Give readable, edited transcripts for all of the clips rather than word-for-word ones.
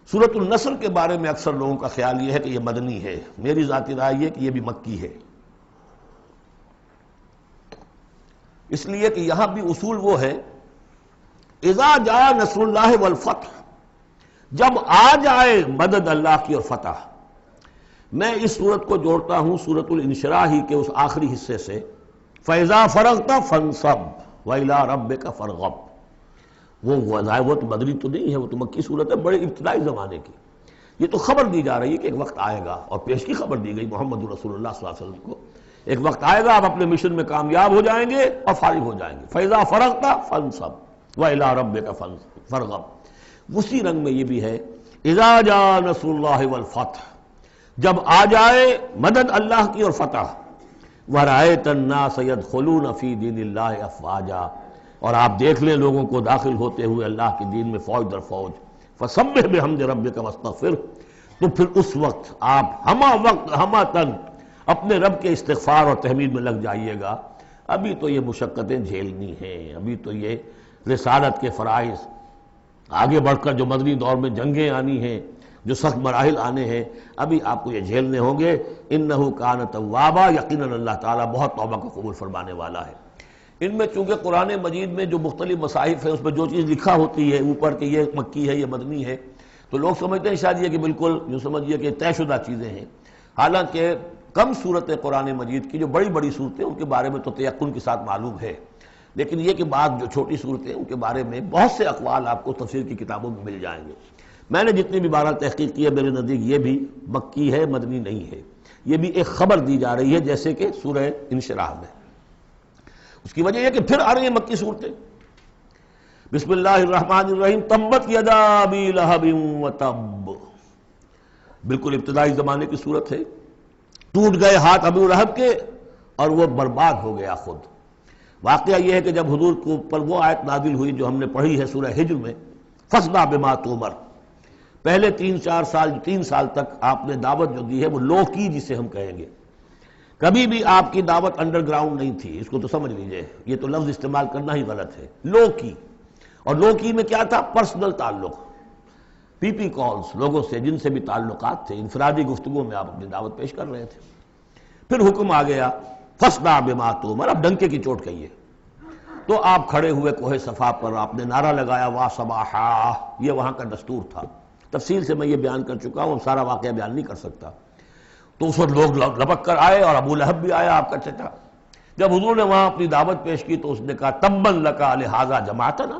سورۃ النصر کے بارے میں اکثر لوگوں کا خیال یہ ہے کہ یہ مدنی ہے، میری ذاتی رائے یہ کہ یہ بھی مکی ہے، اس لیے کہ یہاں بھی اصول وہ ہے اذا جاء نصر اللہ والفتح، جب آ جائے مدد اللہ کی اور فتح۔ میں اس صورت کو جوڑتا ہوں سورۃ الانشراح ہی کے اس آخری حصے سے، فَإِذَا فَرَغْتَ فَانْصَبْ وَإِلَىٰ رَبِّكَ فَارْغَب۔ وہ تو مدنی تو نہیں ہے، وہ تو مکی صورت ہے، بڑے ابتدائی زمانے کی۔ یہ تو خبر دی جا رہی ہے کہ ایک وقت آئے گا، اور پیش کی خبر دی گئی محمد رسول اللہ صلی اللہ علیہ وسلم کو، ایک وقت آئے گا آپ اپنے مشن میں کامیاب ہو جائیں گے اور فارغ ہو جائیں گے۔ فَإِذَا فَرَغْتَ فَانْصَبْ وَإِلَىٰ رَبِّكَ فَارْغَب۔ اسی رنگ میں یہ بھی ہے اذا جاء نصر اللہ والفتح، جب آ جائے مدد اللہ کی اور فتح، وَرَأَيْتَ النَّاسَ يَدْخُلُونَ فِي دِينِ اللَّهِ أَفْوَاجًا، اور آپ دیکھ لیں لوگوں کو داخل ہوتے ہوئے اللہ کے دین میں فوج در فوج۔ فَسَبِّحْ بِحَمْدِ رَبِّكَ وَاسْتَغْفِرْ، تو پھر اس وقت آپ ہمہ تن اپنے رب کے استغفار اور تحمید میں لگ جائیے گا۔ ابھی تو یہ مشقتیں جھیلنی ہیں، ابھی تو یہ رسالت کے فرائض، آگے بڑھ کر جو مدنی دور میں جنگیں آنی ہیں، جو سخت مراحل آنے ہیں، ابھی آپ کو یہ جھیلنے ہوں گے۔ انہ کان توابا، یقیناً اللہ تعالیٰ بہت توبہ کو قبول فرمانے والا ہے۔ ان میں چونکہ قرآن مجید میں جو مختلف مصاحف ہیں اس میں جو چیز لکھا ہوتی ہے اوپر کہ یہ مکی ہے یہ مدنی ہے، تو لوگ سمجھتے ہیں شاید یہ کہ بالکل یوں سمجھیے کہ طے شدہ چیزیں ہیں، حالانکہ کم صورتیں قرآن مجید کی جو بڑی بڑی صورتیں ان کے بارے میں تو تیقن کے ساتھ معلوم ہے، لیکن یہ کہ بعض جو چھوٹی صورتیں ان کے بارے میں بہت سے اقوال آپ کو تفسیر کی کتابوں میں مل جائیں گے۔ میں نے جتنی بھی بارہ تحقیق کی ہے میرے نزدیک یہ بھی مکی ہے، مدنی نہیں ہے، یہ بھی ایک خبر دی جا رہی ہے جیسے کہ سورہ انشراح میں۔ اس کی وجہ یہ کہ پھر آ رہی ہیں مکی صورتیں۔ بسم اللہ الرحمن الرحیم، تبت یدا ابی لہب وتب، بالکل ابتدائی زمانے کی صورت ہے۔ ٹوٹ گئے ہاتھ ابو لہب کے اور وہ برباد ہو گیا خود۔ واقعہ یہ ہے کہ جب حضور کے اوپر وہ آیت نازل ہوئی جو ہم نے پڑھی ہے سورہ ہجر میں، فاصدع بما تؤمر، پہلے 3 سال تک آپ نے دعوت جو دی ہے وہ لو کی، جسے ہم کہیں گے، کبھی بھی آپ کی دعوت انڈر گراؤنڈ نہیں تھی، اس کو تو سمجھ لیجئے، یہ تو لفظ استعمال کرنا ہی غلط ہے، لو کی۔ اور لو کی میں کیا تھا؟ پرسنل تعلق، پی پی کالز، لوگوں سے جن سے بھی تعلقات تھے، انفرادی گفتگو میں آپ اپنی دعوت پیش کر رہے تھے۔ پھر حکم آ گیا فاصدع بما تؤمر، اب ڈنکے کی چوٹ کہیے۔ تو آپ کھڑے ہوئے کوہ صفا پر، آپ نے نعرہ لگایا وا صباحا، یہ وہاں کا دستور تھا، تفصیل سے میں یہ بیان کر چکا ہوں، سارا واقعہ بیان نہیں کر سکتا۔ تو اس وقت لوگ لپک کر آئے اور ابو لہب بھی آیا آپ کا چچا۔ جب حضور نے وہاں اپنی دعوت پیش کی تو اس نے کہا تبا لک لہذا جمعتنا،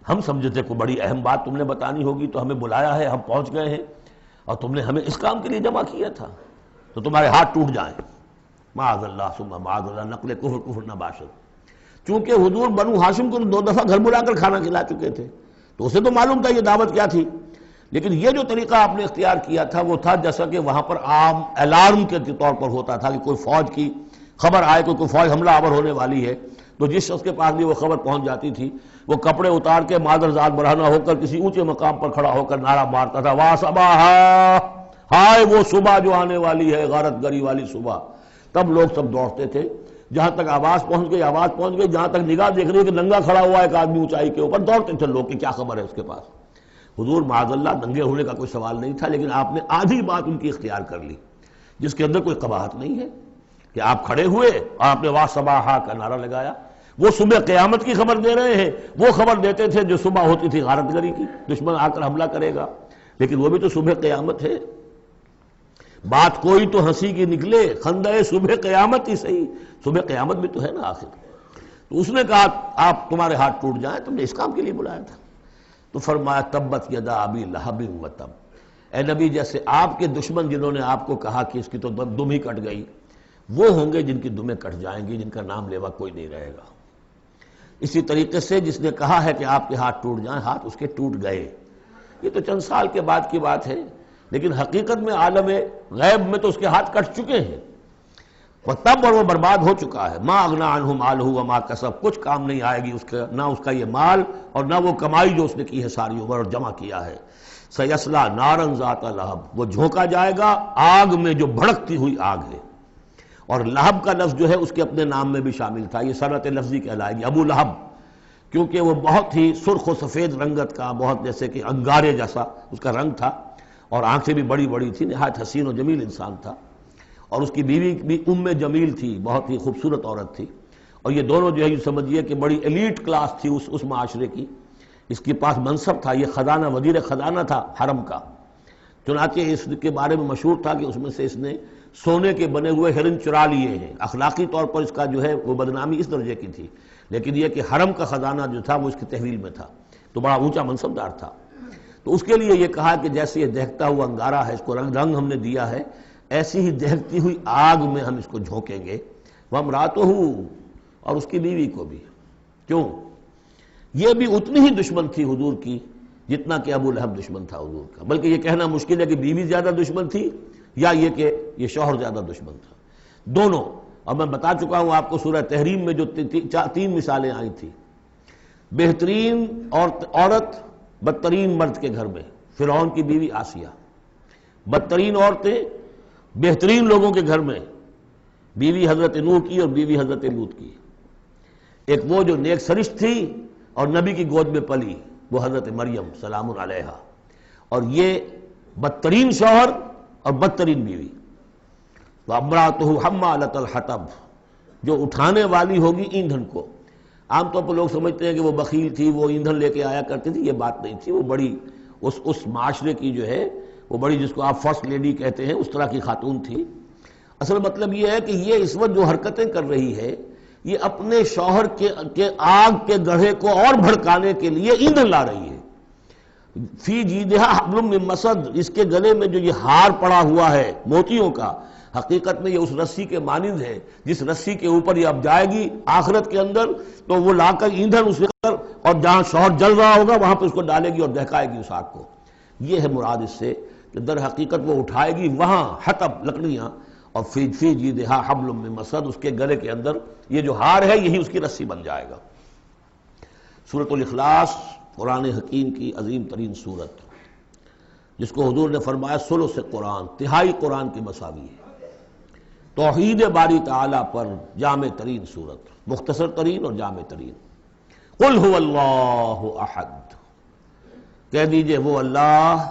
ہم سمجھے تھے کوئی بڑی اہم بات تم نے بتانی ہوگی تو ہمیں بلایا ہے، ہم پہنچ گئے ہیں اور تم نے ہمیں اس کام کے لیے جمع کیا تھا، تو تمہارے ہاتھ ٹوٹ جائیں۔ معاذ اللہ ثم معاذ اللہ، نقل کفر نہ باشد۔ چونکہ حضور بنو ہاشم کو 2 دفعہ گھر بلا کر کھانا کھلا چکے تھے تو اسے تو معلوم تھا یہ دعوت کیا تھی، لیکن یہ جو طریقہ آپ نے اختیار کیا تھا وہ تھا جیسا کہ وہاں پر عام الارم کے طور پر ہوتا تھا کہ کوئی فوج کی خبر آئے، کوئی فوج حملہ آور ہونے والی ہے، تو جس شخص کے پاس بھی وہ خبر پہنچ جاتی تھی وہ کپڑے اتار کے مادر ذات برہنہ ہو کر کسی اونچے مقام پر کھڑا ہو کر نعرہ مارتا تھا وا صباحا، ہائے وہ صبح جو آنے والی ہے، غارت گری والی صبح۔ تب لوگ سب دوڑتے تھے، جہاں تک آواز پہنچ گئی، جہاں تک نگاہ دیکھ رہی ہے کہ ننگا کھڑا ہوا ایک آدمی اونچائی کے اوپر، دوڑتے تھے لوگ کہ کیا خبر ہے اس کے پاس۔ حضور معاذ اللہ ننگے ہونے کا کوئی سوال نہیں تھا، لیکن آپ نے آدھی بات ان کی اختیار کر لی جس کے اندر کوئی قباحت نہیں ہے، کہ آپ کھڑے ہوئے اور آپ نے وا صباحا کا نعرہ لگایا۔ وہ صبح قیامت کی خبر دے رہے ہیں، وہ خبر دیتے تھے جو صبح ہوتی تھی غارت گری کی، دشمن آ کر حملہ کرے گا، لیکن وہ بھی تو صبح قیامت ہے۔ بات کوئی تو ہنسی کی نکلے، خندہ صبح قیامت ہی صحیح، صبح قیامت بھی تو ہے نا آخر۔ تو اس نے کہا آپ تمہارے ہاتھ ٹوٹ جائیں، تم نے اس کام کے لیے بلایا تھا۔ تو فرمایا تبت یدا ابی لہب وتب، اے نبی جیسے آپ کے دشمن جنہوں نے آپ کو کہا کہ اس کی تو دم ہی کٹ گئی، وہ ہوں گے جن کی دمیں کٹ جائیں گی، جن کا نام لیوا کوئی نہیں رہے گا۔ اسی طریقے سے جس نے کہا ہے کہ آپ کے ہاتھ ٹوٹ جائیں، ہاتھ اس کے ٹوٹ گئے۔ یہ تو چند سال کے بعد کی بات ہے، لیکن حقیقت میں عالم غیب میں تو اس کے ہاتھ کٹ چکے ہیں، تب اور وہ برباد ہو چکا ہے۔ ما اغنی عنہ مالہ وما کسب، کچھ کام نہیں آئے گی اس کا، نہ اس کا یہ مال اور نہ وہ کمائی جو اس نے کی ہے ساری عمر اور جمع کیا ہے۔ سیصلی نارا ذات لہب، وہ جھونکا جائے گا آگ میں جو بھڑکتی ہوئی آگ ہے۔ اور لہب کا لفظ جو ہے اس کے اپنے نام میں بھی شامل تھا، یہ صنعت لفظی کہلائے گی، ابو لہب کیونکہ وہ بہت ہی سرخ و سفید رنگت کا، بہت جیسے کہ انگارے جیسا اس کا رنگ تھا، اور آنکھیں بھی بڑی بڑی تھی، نہایت حسین و جمیل انسان تھا. اور اس کی بیوی بھی ام جمیل تھی، بہت ہی خوبصورت عورت تھی. اور یہ دونوں جو ہے یہ سمجھیے کہ بڑی ایلیٹ کلاس تھی اس معاشرے کی. اس کے پاس منصب تھا، یہ خزانہ، وزیر خزانہ تھا حرم کا. چنانچہ اس کے بارے میں مشہور تھا کہ اس میں سے اس نے سونے کے بنے ہوئے ہرن چرا لیے ہیں. اخلاقی طور پر اس کا جو ہے وہ بدنامی اس درجے کی تھی، لیکن یہ کہ حرم کا خزانہ جو تھا وہ اس کی تحویل میں تھا، تو بڑا اونچا منصب دار تھا. تو اس کے لیے یہ کہا کہ جیسے یہ دہکتا ہوا انگارہ ہے، اس کو رنگ ہم نے دیا ہے، ایسی ہی دہکتی ہوئی آگ میں ہم اس کو جھونکیں گے. وَامْرَأَتُهُ، اور اس کی بیوی کو بھی. کیوں؟ یہ بھی اتنی ہی دشمن تھی حضور کی جتنا کہ ابو لہب دشمن تھا حضور کا. بلکہ یہ کہنا مشکل ہے کہ بیوی زیادہ دشمن تھی یا یہ کہ یہ شوہر زیادہ دشمن تھا. دونوں. اور میں بتا چکا ہوں آپ کو سورہ تحریم میں جو تین مثالیں آئی تھی. بہترین عورت بدترین مرد کے گھر میں، فرعون کی بیوی آسیہ. بدترین عورتیں بہترین لوگوں کے گھر میں، بیوی حضرت نوح کی اور بیوی حضرت لوط کی. ایک وہ جو نیک سرشت تھی اور نبی کی گود میں پلی، وہ حضرت مریم سلام علیہا. اور یہ بدترین شوہر اور بدترین بیوی. وَامْرَأَتُهُ حَمَّالَةَ الْحَطَبِ، جو اٹھانے والی ہوگی ایندھن کو. عام طور پر لوگ سمجھتے ہیں کہ وہ بخیل تھی، وہ ایندھن لے کے آیا کرتی تھی. یہ بات نہیں تھی. وہ بڑی اس معاشرے کی جو ہے وہ بڑی، جس کو آپ فرسٹ لیڈی کہتے ہیں، اس طرح کی خاتون تھی. اصل مطلب یہ ہے کہ یہ اس وقت جو حرکتیں کر رہی ہے، یہ اپنے شوہر کے آگ کے گڑھے کو اور بھڑکانے کے لیے ایندھن لا رہی ہے. فی جیدہا حبل من مسد، اس کے گلے میں جو یہ ہار پڑا ہوا ہے موتیوں کا، حقیقت میں یہ اس رسی کے مانند ہے جس رسی کے اوپر یہ اب جائے گی آخرت کے اندر، تو وہ لا کر ایندھن اس پر، اور جہاں شوہر جل رہا ہوگا وہاں پہ اس کو ڈالے گی اور دہکائے گی اس آگ کو. یہ ہے مراد اس سے کہ در حقیقت وہ اٹھائے گی وہاں حطب لکڑیاں، اور فی جیدہا حبل من مسد، اس کے گلے کے اندر یہ جو ہار ہے یہی اس کی رسی بن جائے گا. سورۃ الاخلاص قرآن حکیم کی عظیم ترین سورت، جس کو حضور نے فرمایا ثلث قرآن، تہائی قرآن کی مساوی ہے. توحید باری تعالیٰ پر جامع ترین سورت، مختصر ترین اور جامع ترین. قل هو اللہ احد، کہہ دیجئے وہ اللہ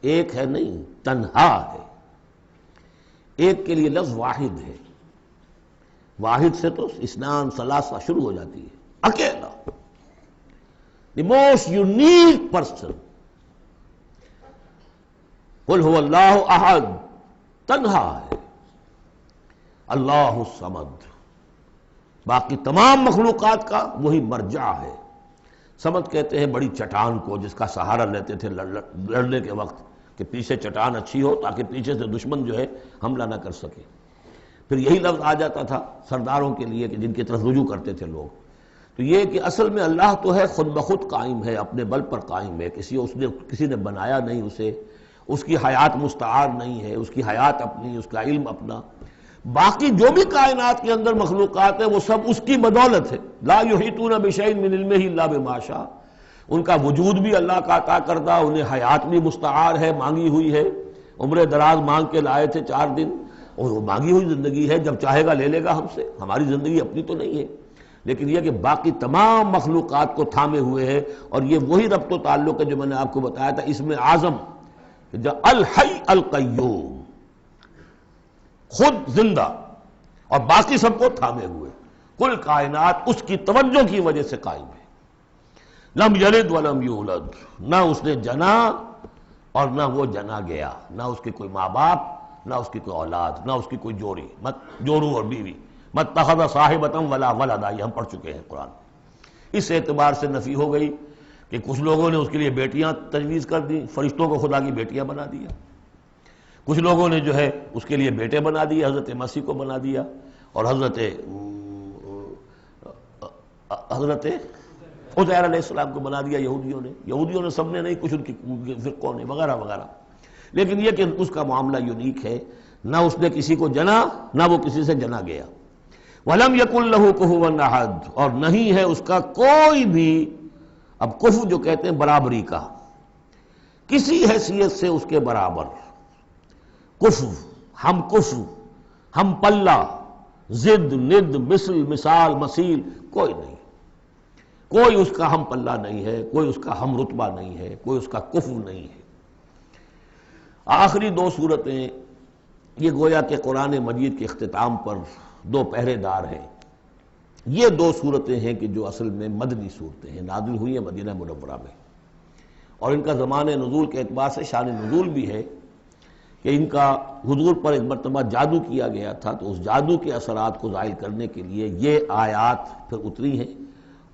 ایک ہے، نہیں تنہا ہے. ایک کے لیے لفظ واحد ہے. واحد سے تو اثنان ثلاثہ شروع ہو جاتی ہے. اکیلا، دی موسٹ یونیک پرسن. قل هو اللہ احد، تنہا ہے. اللہ الصمد، باقی تمام مخلوقات کا وہی مرجع ہے. صمد کہتے ہیں بڑی چٹان کو جس کا سہارا لیتے تھے لڑنے کے وقت، کہ پیچھے چٹان اچھی ہو تاکہ پیچھے سے دشمن جو ہے حملہ نہ کر سکے. پھر یہی لفظ آ جاتا تھا سرداروں کے لیے کہ جن کی طرف رجوع کرتے تھے لوگ. تو یہ کہ اصل میں اللہ تو ہے خود بخود قائم ہے، اپنے بل پر قائم ہے. کسی نے بنایا نہیں اسے، اس کی حیات مستعار نہیں ہے، اس کی حیات اپنی، اس کا علم اپنا. باقی جو بھی کائنات کے اندر مخلوقات ہیں وہ سب اس کی بدولت ہے. لا یحیطون بشیء من علمہ الا بما شاء. ان کا وجود بھی اللہ کا عطا کردہ، انہیں حیات بھی مستعار ہے، مانگی ہوئی ہے. عمر دراز مانگ کے لائے تھے 4 دن، اور وہ مانگی ہوئی زندگی ہے، جب چاہے گا لے لے گا ہم سے. ہماری زندگی اپنی تو نہیں ہے، لیکن یہ کہ باقی تمام مخلوقات کو تھامے ہوئے ہے. اور یہ وہی ربط و تعلق ہے جو میں نے آپ کو بتایا تھا اس میں اعظم، جو الحی القیوم، خود زندہ اور باقی سب کو تھامے ہوئے. کل کائنات اس کی توجہ کی وجہ سے قائم ہے. لم یلد ولم یولد، نہ اس نے جنا اور نہ وہ جنا گیا، نہ اس کے کوئی ماں باپ، نہ اس کی کوئی اولاد، نہ اس کی کوئی جوڑی، مت جورو اور بیوی. مت اتخذ صاحبۃ ولا ولدا، یہ ہم پڑھ چکے ہیں قرآن. اس اعتبار سے نفی ہو گئی کہ کچھ لوگوں نے اس کے لیے بیٹیاں تجویز کر دی، فرشتوں کو خدا کی بیٹیاں بنا دیا. کچھ لوگوں نے جو ہے اس کے لیے بیٹے بنا دیے، حضرت مسیح کو بنا دیا، اور حضرت عزیر علیہ السلام کو بنا دیا یہودیوں نے سب نے نہیں، کچھ ان کی فرقوں نے وغیرہ وغیرہ. لیکن یہ کہ اس کا معاملہ یونیک ہے، نہ اس نے کسی کو جنا نہ وہ کسی سے جنا گیا. وَلَمْ يَكُنْ لَهُ كُفُوًا أَحَدٌ، اور نہیں ہے اس کا کوئی بھی، اب کفو جو کہتے ہیں برابری کا، کسی حیثیت سے اس کے برابر. کفو، ہم پلہ، ضد، ند، مثل، مثال، مثیل، کوئی نہیں. کوئی اس کا ہم پلہ نہیں ہے، کوئی اس کا ہم رتبہ نہیں ہے، کوئی اس کا کفو نہیں ہے۔ آخری دو صورتیں یہ گویا کہ قرآن مجید کے اختتام پر دو پہرے دار ہیں۔ یہ دو صورتیں ہیں کہ جو اصل میں مدنی صورتیں ہیں، نازل ہوئی ہیں مدینہ منورہ میں، اور ان کا زمان نزول کے اعتبار سے شان نزول بھی ہے کہ ان کا حضور پر ایک مرتبہ جادو کیا گیا تھا، تو اس جادو کے اثرات کو زائل کرنے کے لیے یہ آیات پھر اتری ہیں،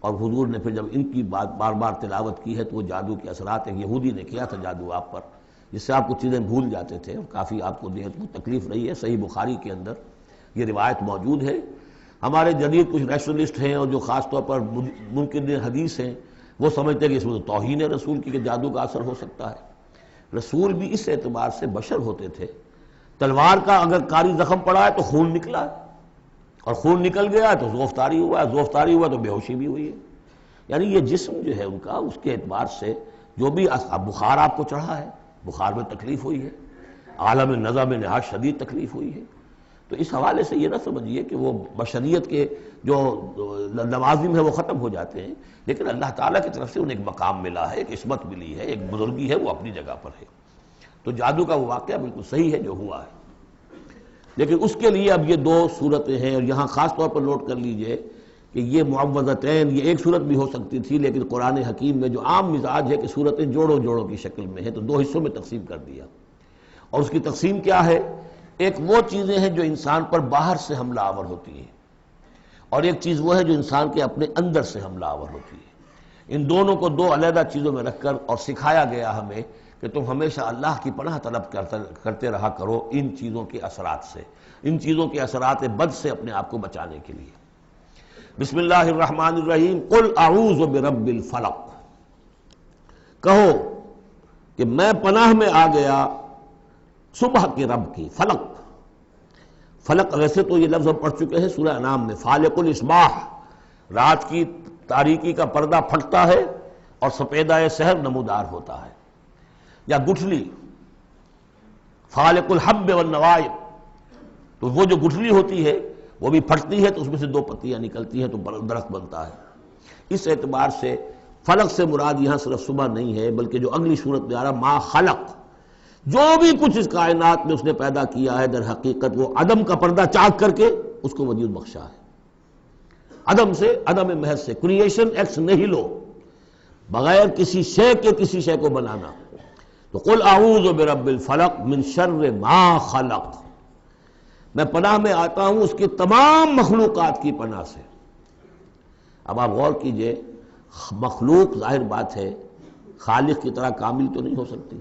اور حضور نے پھر جب ان کی بات بار بار تلاوت کی ہے تو وہ جادو کے اثرات، ایک یہودی نے کیا تھا جادو آپ پر، جس سے آپ کچھ چیزیں بھول جاتے تھے اور کافی آپ کو دیر کو تکلیف رہی ہے۔ صحیح بخاری کے اندر یہ روایت موجود ہے۔ ہمارے جدید کچھ ریشنلسٹ ہیں اور جو خاص طور پر منکرین حدیث ہیں، وہ سمجھتے ہیں کہ اس میں تو توہین ہے رسول کی کہ جادو کا اثر ہو سکتا ہے۔ رسول بھی اس اعتبار سے بشر ہوتے تھے، تلوار کا اگر کاری زخم پڑا ہے تو خون نکلا ہے، اور خون نکل گیا ہے تو زوفتاری ہوا ہے، زوفتاری ہوا تو بے ہوشی بھی ہوئی ہے۔ یعنی یہ جسم جو ہے ان کا، اس کے اعتبار سے جو بھی بخار آپ کو چڑھا ہے، بخار میں تکلیف ہوئی ہے، عالم نزع میں نہایت شدید تکلیف ہوئی ہے، تو اس حوالے سے یہ نہ سمجھیے کہ وہ بشریت کے جو لوازم ہیں وہ ختم ہو جاتے ہیں، لیکن اللہ تعالیٰ کی طرف سے انہیں ایک مقام ملا ہے، ایک عصمت ملی ہے، ایک بزرگی ہے، وہ اپنی جگہ پر ہے۔ تو جادو کا وہ واقعہ بالکل صحیح ہے جو ہوا ہے، لیکن اس کے لیے اب یہ دو صورتیں ہیں، اور یہاں خاص طور پر نوٹ کر لیجئے کہ یہ معوذتین، یہ ایک صورت بھی ہو سکتی تھی، لیکن قرآن حکیم میں جو عام مزاج ہے کہ صورتیں جوڑوں جوڑوں کی شکل میں ہیں، تو دو حصوں میں تقسیم کر دیا۔ اور اس کی تقسیم کیا ہے؟ ایک وہ چیزیں ہیں جو انسان پر باہر سے حملہ آور ہوتی ہیں، اور ایک چیز وہ ہے جو انسان کے اپنے اندر سے حملہ آور ہوتی ہے۔ ان دونوں کو دو علیحدہ چیزوں میں رکھ کر اور سکھایا گیا ہمیں کہ تم ہمیشہ اللہ کی پناہ طلب کرتے رہا کرو ان چیزوں کے اثرات سے، ان چیزوں کے اثرات بد سے اپنے آپ کو بچانے کے لیے۔ بسم اللہ الرحمن الرحیم، قل اعوذ برب الفلق، کہو کہ میں پناہ میں آ گیا صبح کے رب کی۔ فلق، فلق ویسے تو یہ لفظ ہم پڑھ چکے ہیں سورہ انعام میں، فالق الاصباح، رات کی تاریکی کا پردہ پھٹتا ہے اور سپیدہ سحر نمودار ہوتا ہے، یا گٹھلی فالق الحب والنوائب، تو وہ جو گٹھلی ہوتی ہے وہ بھی پھٹتی ہے تو اس میں سے دو پتیاں نکلتی ہیں تو درخت بنتا ہے۔ اس اعتبار سے فلق سے مراد یہاں صرف صبح نہیں ہے، بلکہ جو اگلی صورت میں آ رہا ما خلق، جو بھی کچھ اس کائنات میں اس نے پیدا کیا ہے در حقیقت وہ عدم کا پردہ چاک کر کے اس کو وجود بخشا ہے۔ عدم سے، عدم محض سے، کریشن ایکس نہیلو، بغیر کسی شے کے کسی شے کو بنانا۔ تو قل اعوذ برب الفلق من شر ما خلق، میں پناہ میں آتا ہوں اس کی تمام مخلوقات کی پناہ سے۔ اب آپ غور کیجئے، مخلوق ظاہر بات ہے خالق کی طرح کامل تو نہیں ہو سکتی،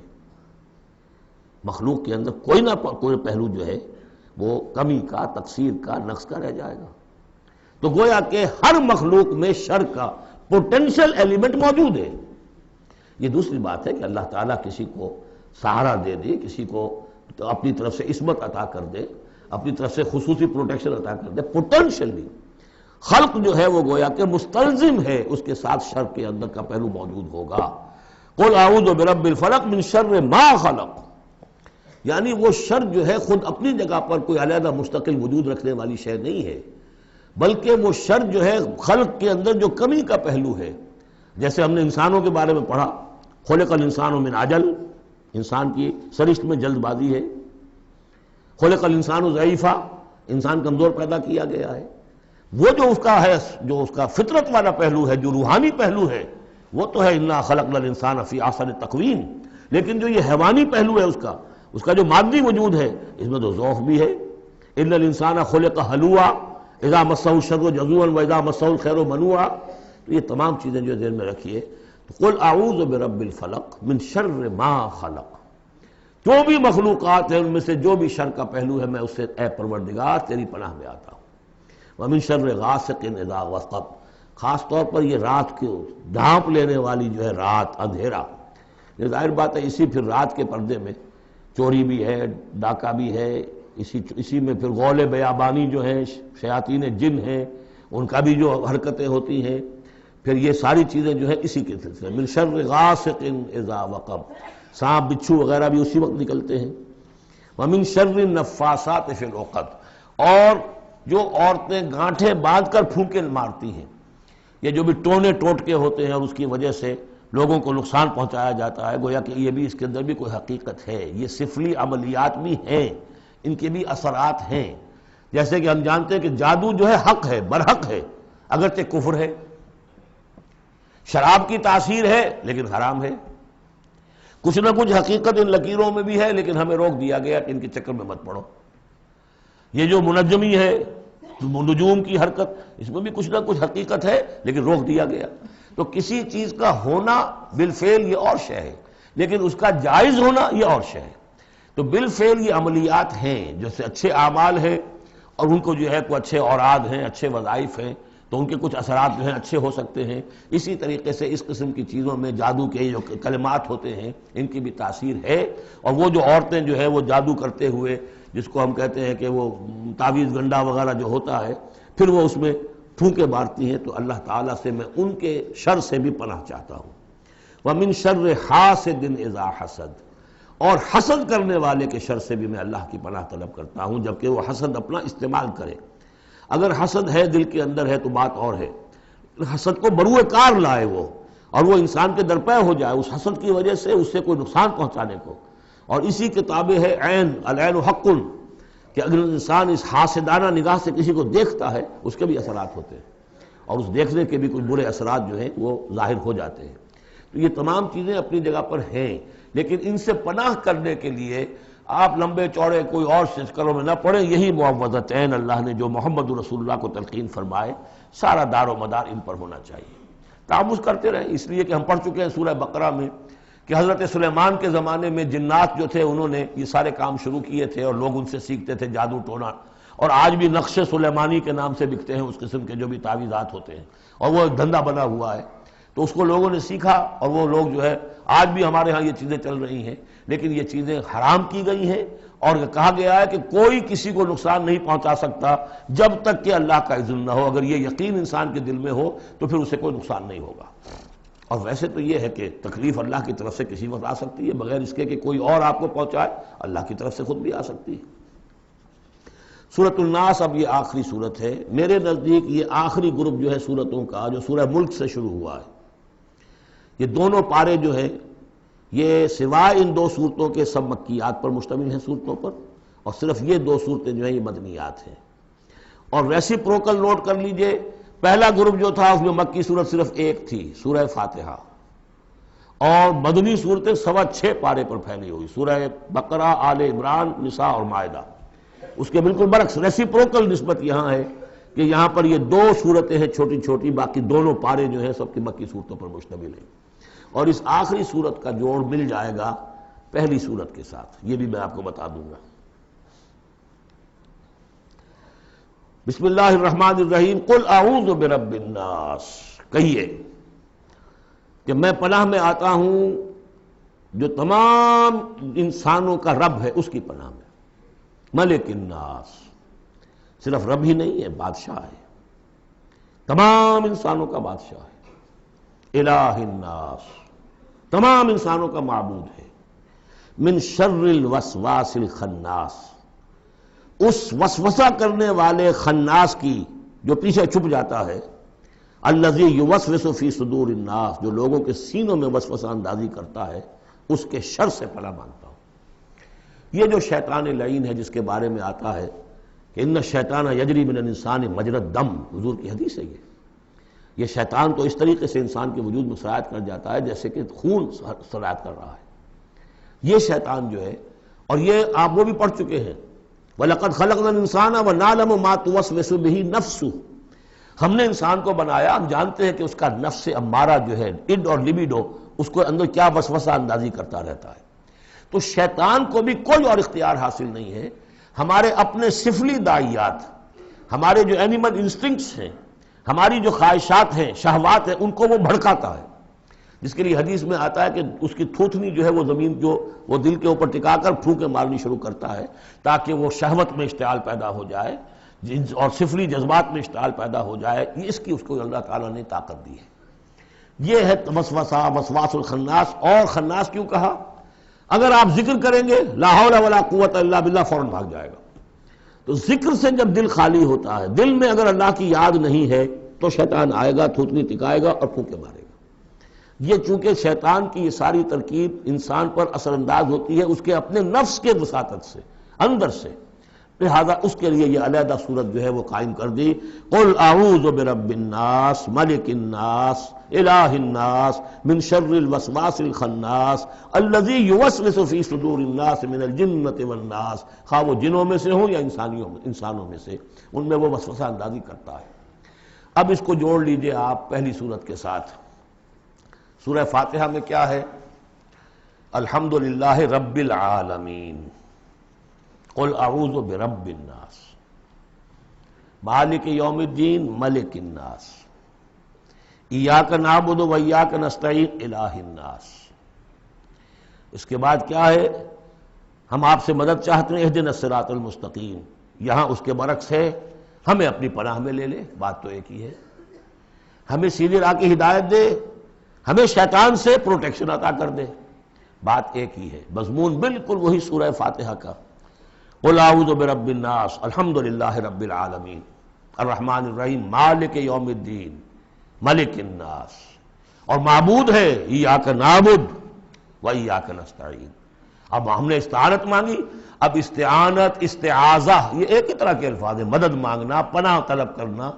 مخلوق کے اندر کوئی نہ کوئی پہلو جو ہے وہ کمی کا، تقصیر کا، نقص کا رہ جائے گا۔ تو گویا کہ ہر مخلوق میں شر کا پوٹینشل ایلیمنٹ موجود ہے۔ یہ دوسری بات ہے کہ اللہ تعالیٰ کسی کو سہارا دے دے، کسی کو اپنی طرف سے عصمت عطا کر دے، اپنی طرف سے خصوصی پروٹیکشن عطا کر دے، پوٹینشلی خلق جو ہے وہ گویا کہ مستلزم ہے، اس کے ساتھ شر کے اندر کا پہلو موجود ہوگا۔ قل اعوذ برب الفلق من شر ما خلق، یعنی وہ شر جو ہے خود اپنی جگہ پر کوئی علیحدہ مستقل وجود رکھنے والی شے نہیں ہے، بلکہ وہ شر جو ہے خلق کے اندر جو کمی کا پہلو ہے۔ جیسے ہم نے انسانوں کے بارے میں پڑھا، خلق الانسان من عجل، انسان کی سرشت میں جلد بازی ہے۔ خلق الانسان ضعیفا، انسان کمزور پیدا کیا گیا ہے۔ وہ جو اس کا ہے، جو اس کا فطرت والا پہلو ہے، جو روحانی پہلو ہے، وہ تو ہے انا خلقنا الانسان فی احسن تقویم، لیکن جو یہ حیوانی پہلو ہے اس کا جو مادی وجود ہے، اس میں تو ضعف بھی ہے۔ ان الانسان خلق ہلوعا اذا مسہ الشر جزوعا واذا مسہ الخیر منوعا، تو یہ تمام چیزیں جو ذہن میں رکھیے۔ قل اعوذ برب الفلق من شر ما خلق، جو بھی مخلوقات ہیں ان میں سے جو بھی شر کا پہلو ہے میں اس سے اے پروردگار تیری پناہ میں آتا ہوں۔ ومن شر غاسق اذا وقب، خاص طور پر یہ رات کو ڈھانپ لینے والی جو ہے رات، اندھیرا، یہ ظاہر بات ہے اسی پھر رات کے پردے میں چوری بھی ہے، ڈاکہ بھی ہے، اسی میں پھر غول بیابانی جو ہیں، شیاطین جن ہیں، ان کا بھی جو حرکتیں ہوتی ہیں، پھر یہ ساری چیزیں جو ہے اسی کے سلسلے من شر غاسق اذا وقب، سانپ بچھو وغیرہ بھی اسی وقت نکلتے ہیں۔ ومن شر النفاثات فی العقد، اور جو عورتیں گانٹھیں باندھ کر پھونکے مارتی ہیں، یہ جو بھی ٹونے ٹوٹکے ہوتے ہیں اور اس کی وجہ سے لوگوں کو نقصان پہنچایا جاتا ہے، گویا کہ یہ بھی اس کے اندر بھی کوئی حقیقت ہے۔ یہ سفلی عملیات بھی ہیں، ان کے بھی اثرات ہیں۔ جیسے کہ ہم جانتے ہیں کہ جادو جو ہے حق ہے، برحق ہے، اگرچہ کفر ہے۔ شراب کی تاثیر ہے لیکن حرام ہے۔ کچھ نہ کچھ حقیقت ان لکیروں میں بھی ہے، لیکن ہمیں روک دیا گیا کہ ان کے چکر میں مت پڑو۔ یہ جو منجمی ہے، نجوم کی حرکت، اس میں بھی کچھ نہ کچھ حقیقت ہے لیکن روک دیا گیا۔ تو کسی چیز کا ہونا بالفعل یہ اور شے ہے، لیکن اس کا جائز ہونا یہ اور شے ہے۔ تو بالفعل یہ عملیات ہیں، جیسے اچھے اعمال ہیں اور ان کو جو ہے کوئی اچھے اوراد ہیں، اچھے وظائف ہیں، تو ان کے کچھ اثرات جو ہیں اچھے ہو سکتے ہیں۔ اسی طریقے سے اس قسم کی چیزوں میں جادو کے جو کلمات ہوتے ہیں ان کی بھی تاثیر ہے۔ اور وہ جو عورتیں جو ہے وہ جادو کرتے ہوئے، جس کو ہم کہتے ہیں کہ وہ تعویذ گنڈا وغیرہ جو ہوتا ہے، پھر وہ اس میں پھونکے مارتی ہیں، تو اللہ تعالیٰ سے میں ان کے شر سے بھی پناہ چاہتا ہوں۔ وَمِن شَرِّ حَاسِدٍ إِذَا حَسَدَ، اور حسد کرنے والے کے شر سے بھی میں اللہ کی پناہ طلب کرتا ہوں، جبکہ وہ حسد اپنا استعمال کرے۔ اگر حسد ہے دل کے اندر ہے تو بات اور ہے، حسد کو بروئے کار لائے وہ، اور وہ انسان کے درپے ہو جائے اس حسد کی وجہ سے اس سے کوئی نقصان پہنچانے کو۔ اور اسی کتاب ہے عین، العین حق، کہ اگر انسان اس حاسدانہ نگاہ سے کسی کو دیکھتا ہے اس کے بھی اثرات ہوتے ہیں، اور اس دیکھنے کے بھی کچھ برے اثرات جو ہیں وہ ظاہر ہو جاتے ہیں۔ تو یہ تمام چیزیں اپنی جگہ پر ہیں، لیکن ان سے پناہ کرنے کے لیے آپ لمبے چوڑے کوئی اور سلسلوں میں نہ پڑیں۔ یہی معوذتین اللہ نے جو محمد رسول اللہ کو تلقین فرمائے، سارا دار و مدار ان پر ہونا چاہیے۔ تعوذ کرتے رہیں، اس لیے کہ ہم پڑھ چکے ہیں سورہ بقرہ میں کہ حضرت سلیمان کے زمانے میں جنات جو تھے انہوں نے یہ سارے کام شروع کیے تھے اور لوگ ان سے سیکھتے تھے جادو ٹونا، اور آج بھی نقش سلیمانی کے نام سے بکتے ہیں اس قسم کے جو بھی تعویذات ہوتے ہیں، اور وہ دھندا بنا ہوا ہے۔ تو اس کو لوگوں نے سیکھا، اور وہ لوگ جو ہے آج بھی ہمارے ہاں یہ چیزیں چل رہی ہیں، لیکن یہ چیزیں حرام کی گئی ہیں، اور کہا گیا ہے کہ کوئی کسی کو نقصان نہیں پہنچا سکتا جب تک کہ اللہ کا اذن نہ ہو۔ اگر یہ یقین انسان کے دل میں ہو تو پھر اسے کوئی نقصان نہیں ہوگا۔ اور ویسے تو یہ ہے کہ تکلیف اللہ کی طرف سے کسی وقت آ سکتی ہے، بغیر اس کے کہ کوئی اور آپ کو پہنچائے، اللہ کی طرف سے خود بھی آ سکتی ہے۔ سورۃ الناس اب یہ آخری سورت ہے، میرے نزدیک یہ آخری گروپ جو ہے سورتوں کا جو سورہ ملک سے شروع ہوا ہے۔ یہ دونوں پارے جو ہیں یہ سوائے ان دو صورتوں کے سب مکیات پر مشتمل ہیں صورتوں پر، اور صرف یہ دو صورتیں جو ہیں یہ مدنیات ہیں۔ اور ریسیپروکل نوٹ کر لیجئے، پہلا گروپ جو تھا اس میں مکی صورت صرف ایک تھی، سورہ فاتحہ، اور مدنی صورتیں 6.25 پارے پر پھیلی ہوئی، سورہ بقرہ، آل عمران، نساء اور مائدہ۔ اس کے بالکل برعکس ریسیپروکل نسبت یہاں ہے کہ یہاں پر یہ دو صورتیں ہیں چھوٹی چھوٹی، باقی دونوں پارے جو ہیں سب کی مکی صورتوں پر مشتمل ہیں۔ اور اس آخری صورت کا جوڑ مل جائے گا پہلی صورت کے ساتھ، یہ بھی میں آپ کو بتا دوں گا۔ بسم اللہ الرحمن الرحیم، قل اعوذ برب الناس، کہیے کہ میں پناہ میں آتا ہوں جو تمام انسانوں کا رب ہے اس کی پناہ میں۔ ملک الناس، صرف رب ہی نہیں ہے، بادشاہ ہے، تمام انسانوں کا بادشاہ ہے۔ الہ الناس، تمام انسانوں کا معبود ہے۔ من شر الوسواس الخناس، اس وسوسہ کرنے والے خناس کی جو پیچھے چھپ جاتا ہے، الذی یوسوس فی صدور الناس، جو لوگوں کے سینوں میں وسوسہ اندازی کرتا ہے، اس کے شر سے پناہ مانگتا ہوں۔ یہ جو شیطان لعین ہے جس کے بارے میں آتا ہے کہ ان الشیطان یجری من الانسان مجری الدم، حضور کی حدیث ہے یہ شیطان تو اس طریقے سے انسان کے وجود میں سرایت کر جاتا ہے جیسے کہ خون سرایت کر رہا ہے۔ یہ شیطان جو ہے، اور یہ آپ وہ بھی پڑھ چکے ہیں، وَلَقَدْ خَلَقْنَا الْإِنسَانَ وَنَعْلَمُ مَا تُوَسْوِسُ بِهِ نَفْسُهُ، ہم نے انسان کو بنایا، ہم جانتے ہیں کہ اس کا نفس امارہ جو ہے، اڈ اور لبیڈو، اس کو اندر کیا وسوسہ اندازی کرتا رہتا ہے۔ تو شیطان کو بھی کوئی اور اختیار حاصل نہیں ہے، ہمارے اپنے سفلی داعیات، ہمارے جو اینیمل انسٹنکٹس ہیں، ہماری جو خواہشات ہیں، شہوات ہیں، ان کو وہ بھڑکاتا ہے، جس کے لیے حدیث میں آتا ہے کہ اس کی تھوتنی جو ہے وہ زمین جو وہ دل کے اوپر ٹکا کر پھونکے مارنی شروع کرتا ہے تاکہ وہ شہوت میں اشتعال پیدا ہو جائے اور سفلی جذبات میں اشتعال پیدا ہو جائے۔ اس کی اس کو اللہ تعالیٰ نے طاقت دی ہے۔ یہ ہے وسوسہ، وسواس الخناس۔ اور خناس کیوں کہا؟ اگر آپ ذکر کریں گے لا حول ولا قوت الا باللہ، فوراً بھاگ جائے گا۔ تو ذکر سے جب دل خالی ہوتا ہے، دل میں اگر اللہ کی یاد نہیں ہے تو شیطان آئے گا، تھوتنی ٹکائے گا اور پھونکے مارے گا۔ یہ چونکہ شیطان کی یہ ساری ترکیب انسان پر اثر انداز ہوتی ہے اس کے اپنے نفس کے وساطت سے، اندر سے، لہذا اس کے لیے یہ علیحدہ صورت جو ہے وہ قائم کر دی۔ قل اعوذ برب الناس ملک الناس الہ الناس من شر الوسواس الخناس الذی یوسوس فی صدور الناس من الجنۃ والناس، خواہ وہ جنوں میں سے ہوں یا انسانوں میں سے، ان میں وہ وسوسہ اندازی کرتا ہے۔ اب اس کو جوڑ لیجئے آپ پہلی صورت کے ساتھ۔ سورہ فاتحہ میں کیا ہے؟ الحمدللہ رب العالمین، قل اعوذ برب الناس، مالک یوم الدین ملک الناس، ایاک نعبد و ایاک نستعین الہ الناس۔ اس کے بعد کیا ہے؟ ہم آپ سے مدد چاہتے ہیں اہدنا الصراط المستقیم، یہاں اس کے برعکس ہے ہمیں اپنی پناہ میں لے لے، بات تو ایک ہی ہے، ہمیں سیدھی راہ کی ہدایت دے، ہمیں شیطان سے پروٹیکشن عطا کر دے، بات ایک ہی ہے، مضمون بالکل وہی سورہ فاتحہ کا۔ قل اعوذ برب الناس الحمدللہ رب العالمین الرحمن الرحیم مالک یوم الدین ملک الناس، اور معبود ہے ایاک نعبد و ایاک نستعین۔ اب ہم نے استعانت مانگی، اب استعانت، استعاذہ، یہ ایک ہی طرح کے الفاظ ہیں، مدد مانگنا، پناہ طلب کرنا،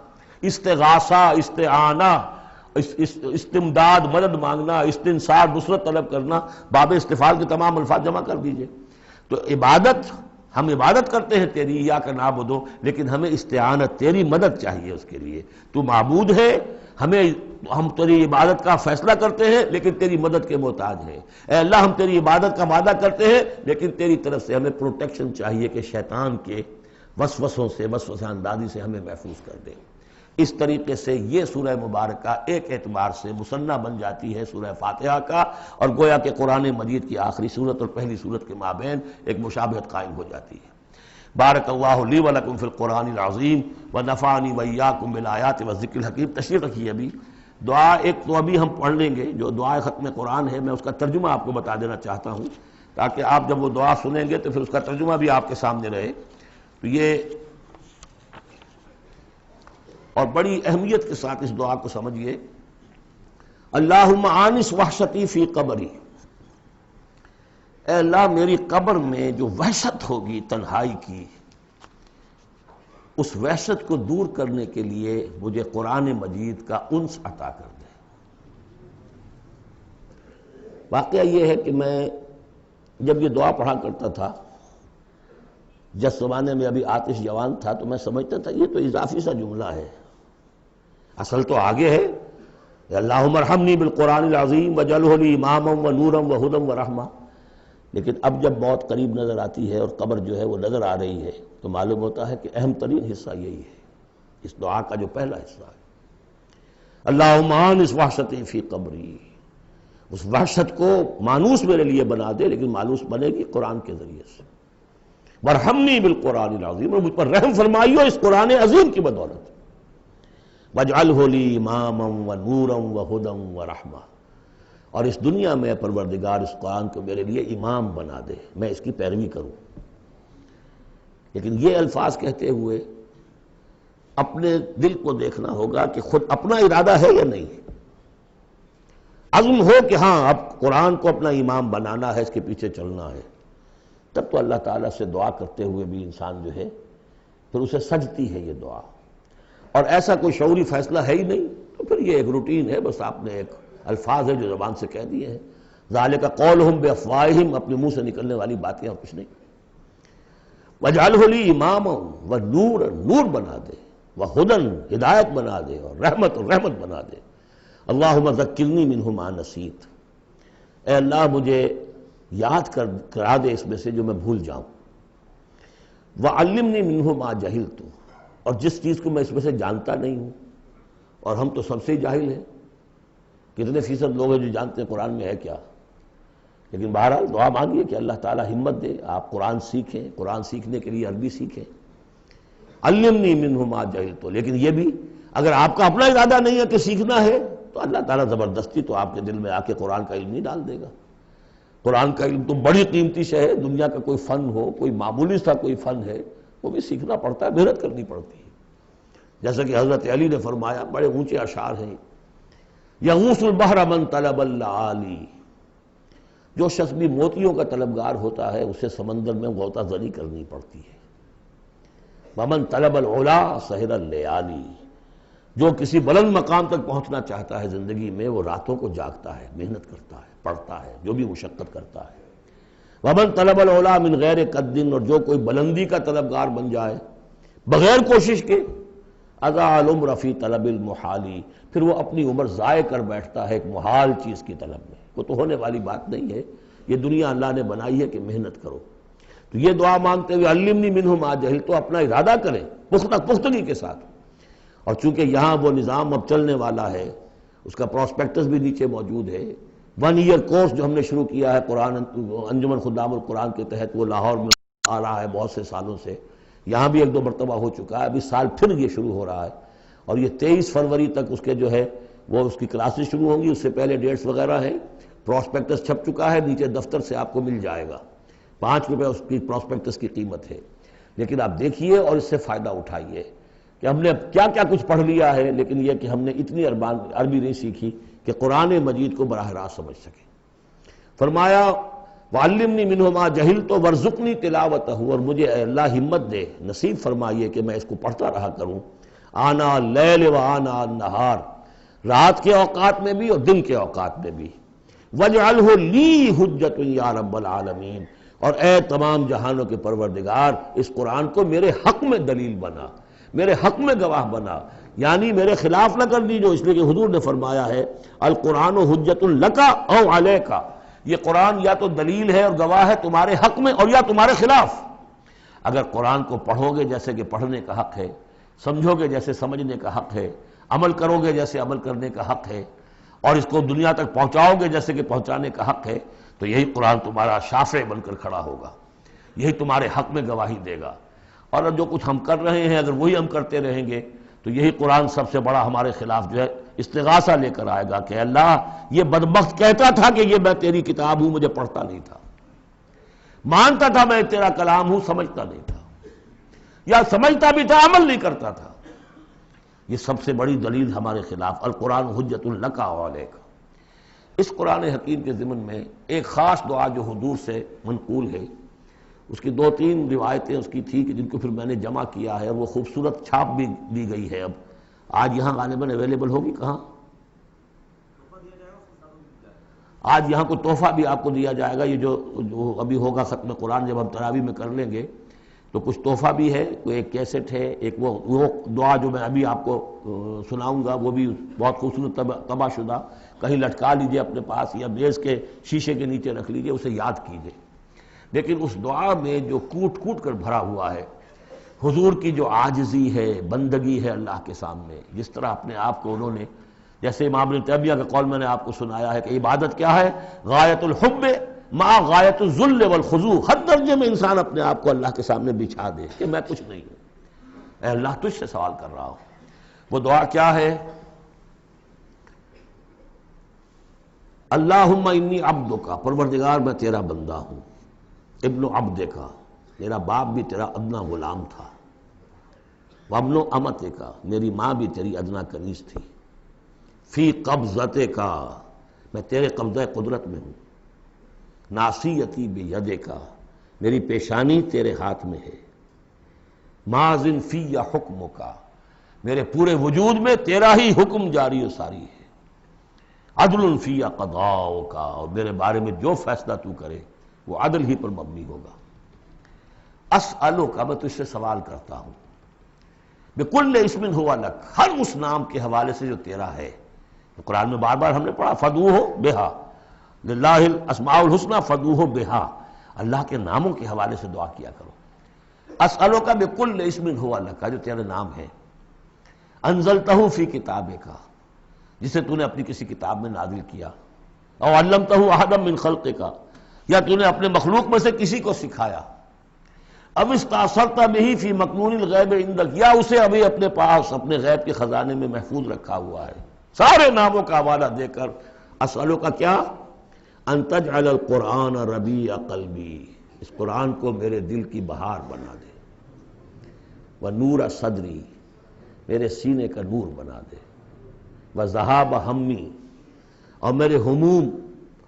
استغاثہ، استعانہ، استمداد، مدد مانگنا، استنصار، نصرت طلب کرنا، باب استفعال کے تمام الفاظ جمع کر دیجئے۔ تو عبادت، ہم عبادت کرتے ہیں تیری، ایاک نعبد، لیکن ہمیں استعانت، تیری مدد چاہیے اس کے لیے، تو معبود ہے، ہم تیری عبادت کا فیصلہ کرتے ہیں لیکن تیری مدد کے محتاج ہیں۔ اے اللہ ہم تیری عبادت کا وعدہ کرتے ہیں لیکن تیری طرف سے ہمیں پروٹیکشن چاہیے کہ شیطان کے وسوسوں سے، وسوسہ اندازی سے ہمیں محفوظ کر دے۔ اس طریقے سے یہ سورہ مبارکہ ایک اعتبار سے مثنیٰ بن جاتی ہے سورہ فاتحہ کا، اور گویا کہ قرآن مجید کی آخری صورت اور پہلی صورت کے مابین ایک مشابہت قائم ہو جاتی ہے۔ بارک اللہ لی و لکم فی القرآن العظیم ونفعنی وایاکم بالآیات والذکر الحکیم۔ تشریف رکھیے ابھی دعا ایک تو ابھی ہم پڑھ لیں گے جو دعائے ختم قرآن ہے، میں اس کا ترجمہ آپ کو بتا دینا چاہتا ہوں تاکہ آپ جب وہ دعا سنیں گے تو پھر اس کا ترجمہ بھی آپ کے سامنے رہے۔ تو یہ اور بڑی اہمیت کے ساتھ اس دعا کو سمجھیے۔ اللہم آنس وحشتی فی قبری، اے اللہ میری قبر میں جو وحشت ہوگی تنہائی کی، اس وحشت کو دور کرنے کے لیے مجھے قرآن مجید کا انس عطا کر دے۔ واقعہ یہ ہے کہ میں جب یہ دعا پڑھا کرتا تھا، جس زمانے میں ابھی آتش جوان تھا، تو میں سمجھتا تھا یہ تو اضافی سا جملہ ہے، اصل تو آگے ہے اللہم ارحمنی بالقرآن العظیم واجعلہ لی اماما ونورا وہدی ورحمہ۔ لیکن اب جب موت قریب نظر آتی ہے اور قبر جو ہے وہ نظر آ رہی ہے تو معلوم ہوتا ہے کہ اہم ترین حصہ یہی ہے، اس دعا کا جو پہلا حصہ ہے، اللہم آنس وحشتی فی قبری، اس وحشت کو مانوس میرے لیے بنا دے، لیکن مانوس بنے گی قرآن کے ذریعے سے۔ وارحمنی بالقرآن العظیم، اور مجھ پر رحم فرمائیو اس قرآن عظیم کی بدولت۔ واجعلہ لی اماما ونورا وہدی ورحمہ، اور اس دنیا میں پروردگار اس قرآن کو میرے لیے امام بنا دے، میں اس کی پیروی کروں۔ لیکن یہ الفاظ کہتے ہوئے اپنے دل کو دیکھنا ہوگا کہ خود اپنا ارادہ ہے یا نہیں۔ عزم ہو کہ ہاں اب قرآن کو اپنا امام بنانا ہے، اس کے پیچھے چلنا ہے، تب تو اللہ تعالیٰ سے دعا کرتے ہوئے بھی انسان جو ہے پھر اسے سجتی ہے یہ دعا، اور ایسا کوئی شعوری فیصلہ ہے ہی نہیں تو پھر یہ ایک روٹین ہے، بس آپ نے ایک الفاظ ہے جو زبان سے کہہ دیے ہیں، ذالک قولہم بافواہہم، اپنے منہ سے نکلنے والی باتیں اور کچھ نہیں۔ واجعلہ لی اماما ونورا، نور بنا دے، وہدی، ہدایت بنا دے، اور رحمت بنا دے۔ اللہم ذکرنی منہ ما نسیت، اے اللہ مجھے یاد کرا دے اس میں سے جو میں بھول جاؤں۔ وعلمنی منہ ما جہلت، اور جس چیز کو میں اس میں سے جانتا نہیں ہوں، اور ہم تو سب سے جاہل ہیں، کتنے فیصد لوگ ہیں جو جانتے ہیں قرآن میں ہے کیا، لیکن بہرحال دعا مانگیے کہ اللہ تعالیٰ ہمت دے، آپ قرآن سیکھیں، قرآن سیکھنے کے لیے عربی سیکھیں۔ علمنی منہ ما جہلت، لیکن یہ بھی اگر آپ کا اپنا ارادہ نہیں ہے کہ سیکھنا ہے تو اللہ تعالیٰ زبردستی تو آپ کے دل میں آ کے قرآن کا علم نہیں ڈال دے گا۔ قرآن کا علم تو بڑی قیمتی شے ہے، دنیا کا کوئی فن ہو، کوئی معمولی سا کوئی فن ہے، وہ بھی سیکھنا پڑتا ہے، محنت کرنی پڑتی ہے۔ جیسا کہ حضرت علی نے فرمایا، بڑے اونچے اشعار ہیں، یغوث البحر من طلب اللآلی، جو شخص بھی موتیوں کا طلبگار ہوتا ہے اسے سمندر میں غوطہ زنی کرنی پڑتی ہے۔ ومن طلب العلا سہر اللیالی، جو کسی بلند مقام تک پہنچنا چاہتا ہے زندگی میں وہ راتوں کو جاگتا ہے، محنت کرتا ہے، پڑھتا ہے، جو بھی مشقت کرتا ہے۔ ومن طلب العلا من غیر قد، اور جو کوئی بلندی کا طلبگار بن جائے بغیر کوشش کے، اضاع العمر فی طلب المحالی، پھر وہ اپنی عمر ضائع کر بیٹھتا ہے ایک محال چیز کی طلب میں۔ وہ تو ہونے والی بات نہیں ہے، یہ دنیا اللہ نے بنائی ہے کہ محنت کرو۔ تو یہ دعا مانگتے ہوئے علمنی منہ ما جہلت، تو اپنا ارادہ کریں پختگی کے ساتھ۔ اور چونکہ یہاں وہ نظام اب چلنے والا ہے، اس کا پراسپیکٹس بھی نیچے موجود ہے، 1 ایئر کورس جو ہم نے شروع کیا ہے قرآن انجمن خدام القرآن کے تحت، وہ لاہور میں آ رہا ہے بہت سے سالوں سے، یہاں بھی 1-2 مرتبہ ہو چکا ہے، ابھی سال پھر یہ شروع ہو رہا ہے، اور یہ 23 فروری تک اس کے جو ہے وہ اس کی کلاسز شروع ہوں گی۔ اس سے پہلے ڈیٹس وغیرہ ہیں، پراسپیکٹس چھپ چکا ہے، نیچے دفتر سے آپ کو مل جائے گا، 5 روپے اس کی پراسپیکٹس کی قیمت ہے۔ لیکن آپ دیکھیے اور اس سے فائدہ اٹھائیے کہ ہم نے اب کیا کیا کچھ پڑھ لیا ہے، لیکن یہ کہ ہم نے اتنی عربی نہیں سیکھی کہ قرآن مجید کو براہ راست سمجھ سکیں۔ فرمایا وعلمنی منہ ما جہلت وارزقنی تلاوتہ، اور مجھے اے اللہ ہمت دے، نصیب فرمائیے کہ میں اس کو پڑھتا رہا کروں، آنا اللیل و آنا النہار، رات کے اوقات میں بھی اور دن کے اوقات میں بھی، وَاجْعَلْهُ لِی حُجَّةٌ یا رب العالمین، اور اے تمام جہانوں کے پروردگار اس قرآن کو میرے حق میں دلیل بنا، میرے حق میں گواہ بنا، یعنی میرے خلاف نہ کر دیجو، اس لیے کہ حضور نے فرمایا ہے القرآن حجۃ لک او علیک، یہ قرآن یا تو دلیل ہے اور گواہ ہے تمہارے حق میں اور یا تمہارے خلاف۔ اگر قرآن کو پڑھو گے جیسے کہ پڑھنے کا حق ہے، سمجھو گے جیسے سمجھنے کا حق ہے، عمل کرو گے جیسے عمل کرنے کا حق ہے، اور اس کو دنیا تک پہنچاؤ گے جیسے کہ پہنچانے کا حق ہے، تو یہی قرآن تمہارا شافع بن کر کھڑا ہوگا، یہی تمہارے حق میں گواہی دے گا۔ اور جو کچھ ہم کر رہے ہیں اگر وہی ہم کرتے رہیں گے تو یہی قرآن سب سے بڑا ہمارے خلاف جو ہے استغاثہ لے کر آئے گا کہ اللہ یہ بدبخت کہتا تھا کہ یہ میں تیری کتاب ہوں، مجھے پڑھتا نہیں تھا، مانتا تھا میں تیرا کلام ہوں، سمجھتا نہیں تھا، یا سمجھتا بھی تھا عمل نہیں کرتا تھا۔ یہ سب سے بڑی دلیل ہمارے خلاف، القرآن حجۃ لک و علیک۔ اس قرآن حکیم کے ضمن میں ایک خاص دعا جو حضور سے منقول ہے، اس کی 2-3 روایتیں اس کی تھی کہ جن کو پھر میں نے جمع کیا ہے، اور وہ خوبصورت چھاپ بھی دی گئی ہے، اب آج یہاں غالباً اویلیبل ہوگی، کہاں آج یہاں کوئی تحفہ بھی آپ کو دیا جائے گا، یہ جو ابھی ہوگا ختم قرآن جب ہم تراویح میں کر لیں گے تو کچھ تحفہ بھی ہے، کوئی ایک کیسٹ ہے، ایک وہ دعا جو میں ابھی آپ کو سناؤں گا وہ بھی بہت خوبصورت طبع شدہ، کہیں لٹکا لیجئے اپنے پاس یا میز کے شیشے کے نیچے رکھ لیجئے، اسے یاد کیجئے۔ لیکن اس دعا میں جو کوٹ کوٹ کر بھرا ہوا ہے حضور کی جو عاجزی ہے، بندگی ہے اللہ کے سامنے، جس طرح اپنے آپ کو انہوں نے، جیسے امام ابن تیمیہ کا قول میں نے آپ کو سنایا ہے کہ عبادت کیا ہے، غایت الحب مع غایت الذل والخضوع، ہر درجے میں انسان اپنے آپ کو اللہ کے سامنے بچھا دے کہ میں کچھ نہیں ہوں، اے اللہ تجھ سے سوال کر رہا ہوں۔ وہ دعا کیا ہے، اللہم انی عبدک، پروردگار میں تیرا بندہ ہوں، ابن عبدک، میرا باپ بھی تیرا ادنا غلام تھا، وابن امتک، میری ماں بھی تیری ادنا کنیز تھی، فی قبضتک، میں تیرے قبضہ قدرت میں ہوں، ناصیتی بیدک، میری پیشانی تیرے ہاتھ میں ہے، ماضٍ فی حکمک، میرے پورے وجود میں تیرا ہی حکم جاری و ساری ہے، عدل فی قضاؤک، اور میرے بارے میں جو فیصلہ تو کرے وہ عدل ہی پر مبنی ہوگا، اسألک، میں تجھ سے سوال کرتا ہوں، بکل اسم ہوا لک، ہر اس نام کے حوالے سے جو تیرا ہے، قرآن میں بار بار ہم نے پڑھا فدعوہ بہا، للہ الاسماء الحسنی فدعوہ بہا، اللہ کے ناموں کے حوالے سے دعا کیا کرو۔ اسألک بکل اسم ہوا لک، جو تیرے نام ہے، انزلتہ فی کتابک، جسے تو نے اپنی کسی کتاب میں نازل کیا، او علمتہ احدا من خلقک، یا تو نے اپنے مخلوق میں سے کسی کو سکھایا، اب استاثرت بہ فی مکنون الغیب عندک، یا اسے ابھی اپنے پاس اپنے غیب کے خزانے میں محفوظ رکھا ہوا ہے۔ سارے ناموں کا حوالہ دے کر اسألو کا کیا، ان تجعل القرآن ربیع قلبی، اس قرآن کو میرے دل کی بہار بنا دے، ونور صدری، میرے سینے کا نور بنا دے، وذہاب ہمی، اور میرے ہموم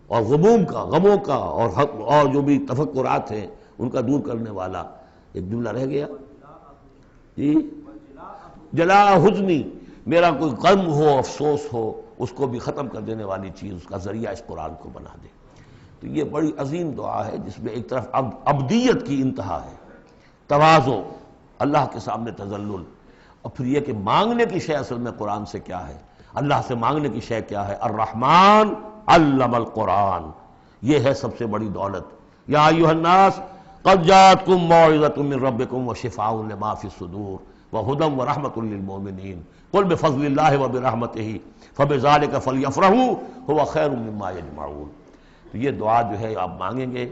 اور غموم کا، غموں کا اور جو بھی تفکرات ہیں ان کا دور کرنے والا۔ ایک جملہ رہ گیا جی، جلا حزنی، میرا کوئی غم ہو، افسوس ہو، اس کو بھی ختم کر دینے والی چیز، اس کا ذریعہ اس قرآن کو بنا دے۔ تو یہ بڑی عظیم دعا ہے جس میں ایک طرف عبدیت کی انتہا ہے، تواضع، اللہ کے سامنے تذلل، اور پھر یہ کہ مانگنے کی شے اصل میں قرآن سے کیا ہے، اللہ سے مانگنے کی شے کیا ہے؟ الرحمن علم القرآن، یہ ہے سب سے بڑی دولت۔ یا ایھا الناس قد جاءتکم موعظۃ من ربکم وشفاء لما فی الصدور وہدی ورحمۃ للمؤمنین قل بفضل اللہ وبرحمتہ فبذلک فلیفرحوا ھو خیر مما یجمعون۔ تو یہ دعا جو ہے آپ مانگیں گے،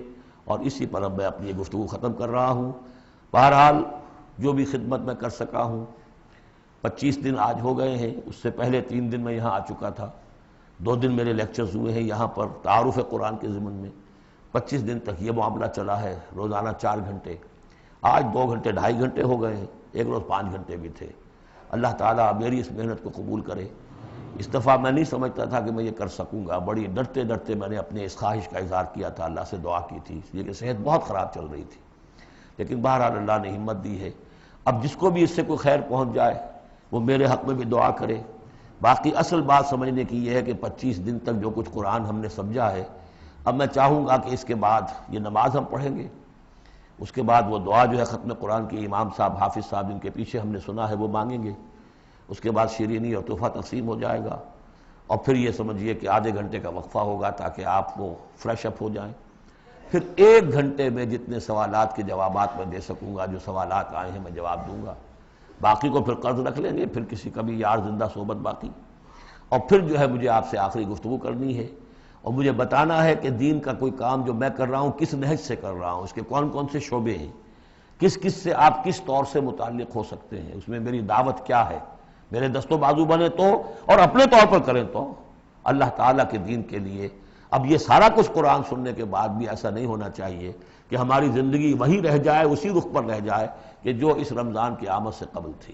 اور اسی پر اب میں اپنی یہ گفتگو ختم کر رہا ہوں۔ بہرحال جو بھی خدمت میں کر سکا ہوں، 25 دن آج ہو گئے ہیں، اس سے پہلے 3 دن میں یہاں آ چکا تھا، 2 دن میرے لیکچرز ہوئے ہیں یہاں پر تعارف قرآن کے ضمن میں، 25 دن تک یہ معاملہ چلا ہے، روزانہ 4 گھنٹے، آج 2 گھنٹے 2.5 گھنٹے ہو گئے ہیں، ایک روز 5 گھنٹے بھی تھے۔ اللہ تعالیٰ میری اس محنت کو قبول کرے۔ اس دفعہ میں نہیں سمجھتا تھا کہ میں یہ کر سکوں گا، بڑی ڈرتے ڈرتے میں نے اپنے اس خواہش کا اظہار کیا تھا، اللہ سے دعا کی تھی، اس لیے کہ صحت بہت خراب چل رہی تھی، لیکن بہرحال اللہ نے ہمت دی ہے۔ اب جس کو بھی اس سے کوئی خیر پہنچ جائے وہ میرے حق میں بھی دعا کرے۔ باقی اصل بات سمجھنے کی یہ ہے کہ 25 دن تک جو کچھ قرآن ہم نے سمجھا ہے، اب میں چاہوں گا کہ اس کے بعد یہ نماز ہم پڑھیں گے، اس کے بعد وہ دعا جو ہے ختم قرآن کے امام صاحب، حافظ صاحب جن کے پیچھے ہم نے سنا ہے وہ مانگیں گے، اس کے بعد شیرینی اور تحفہ تقسیم ہو جائے گا، اور پھر یہ سمجھیے کہ آدھے گھنٹے کا وقفہ ہوگا تاکہ آپ وہ فریش اپ ہو جائیں۔ پھر 1 گھنٹے میں جتنے سوالات کے جوابات میں دے سکوں گا، جو سوالات آئے ہیں میں جواب دوں گا، باقی کو پھر قرض رکھ لیں گے، پھر کسی کبھی یار زندہ صحبت باقی۔ اور پھر جو ہے مجھے آپ سے آخری گفتگو کرنی ہے، اور مجھے بتانا ہے کہ دین کا کوئی کام جو میں کر رہا ہوں کس نہج سے کر رہا ہوں، اس کے کون کون سے شعبے ہیں، کس کس سے آپ کس طور سے متعلق ہو سکتے ہیں، اس میں میری دعوت کیا ہے، میرے دست و بازو بنے تو، اور اپنے طور پر کریں تو، اللہ تعالیٰ کے دین کے لیے۔ اب یہ سارا کچھ قرآن سننے کے بعد بھی ایسا نہیں ہونا چاہیے کہ ہماری زندگی وہی رہ جائے، اسی رخ پر رہ جائے کہ جو اس رمضان کی آمد سے قبل تھی۔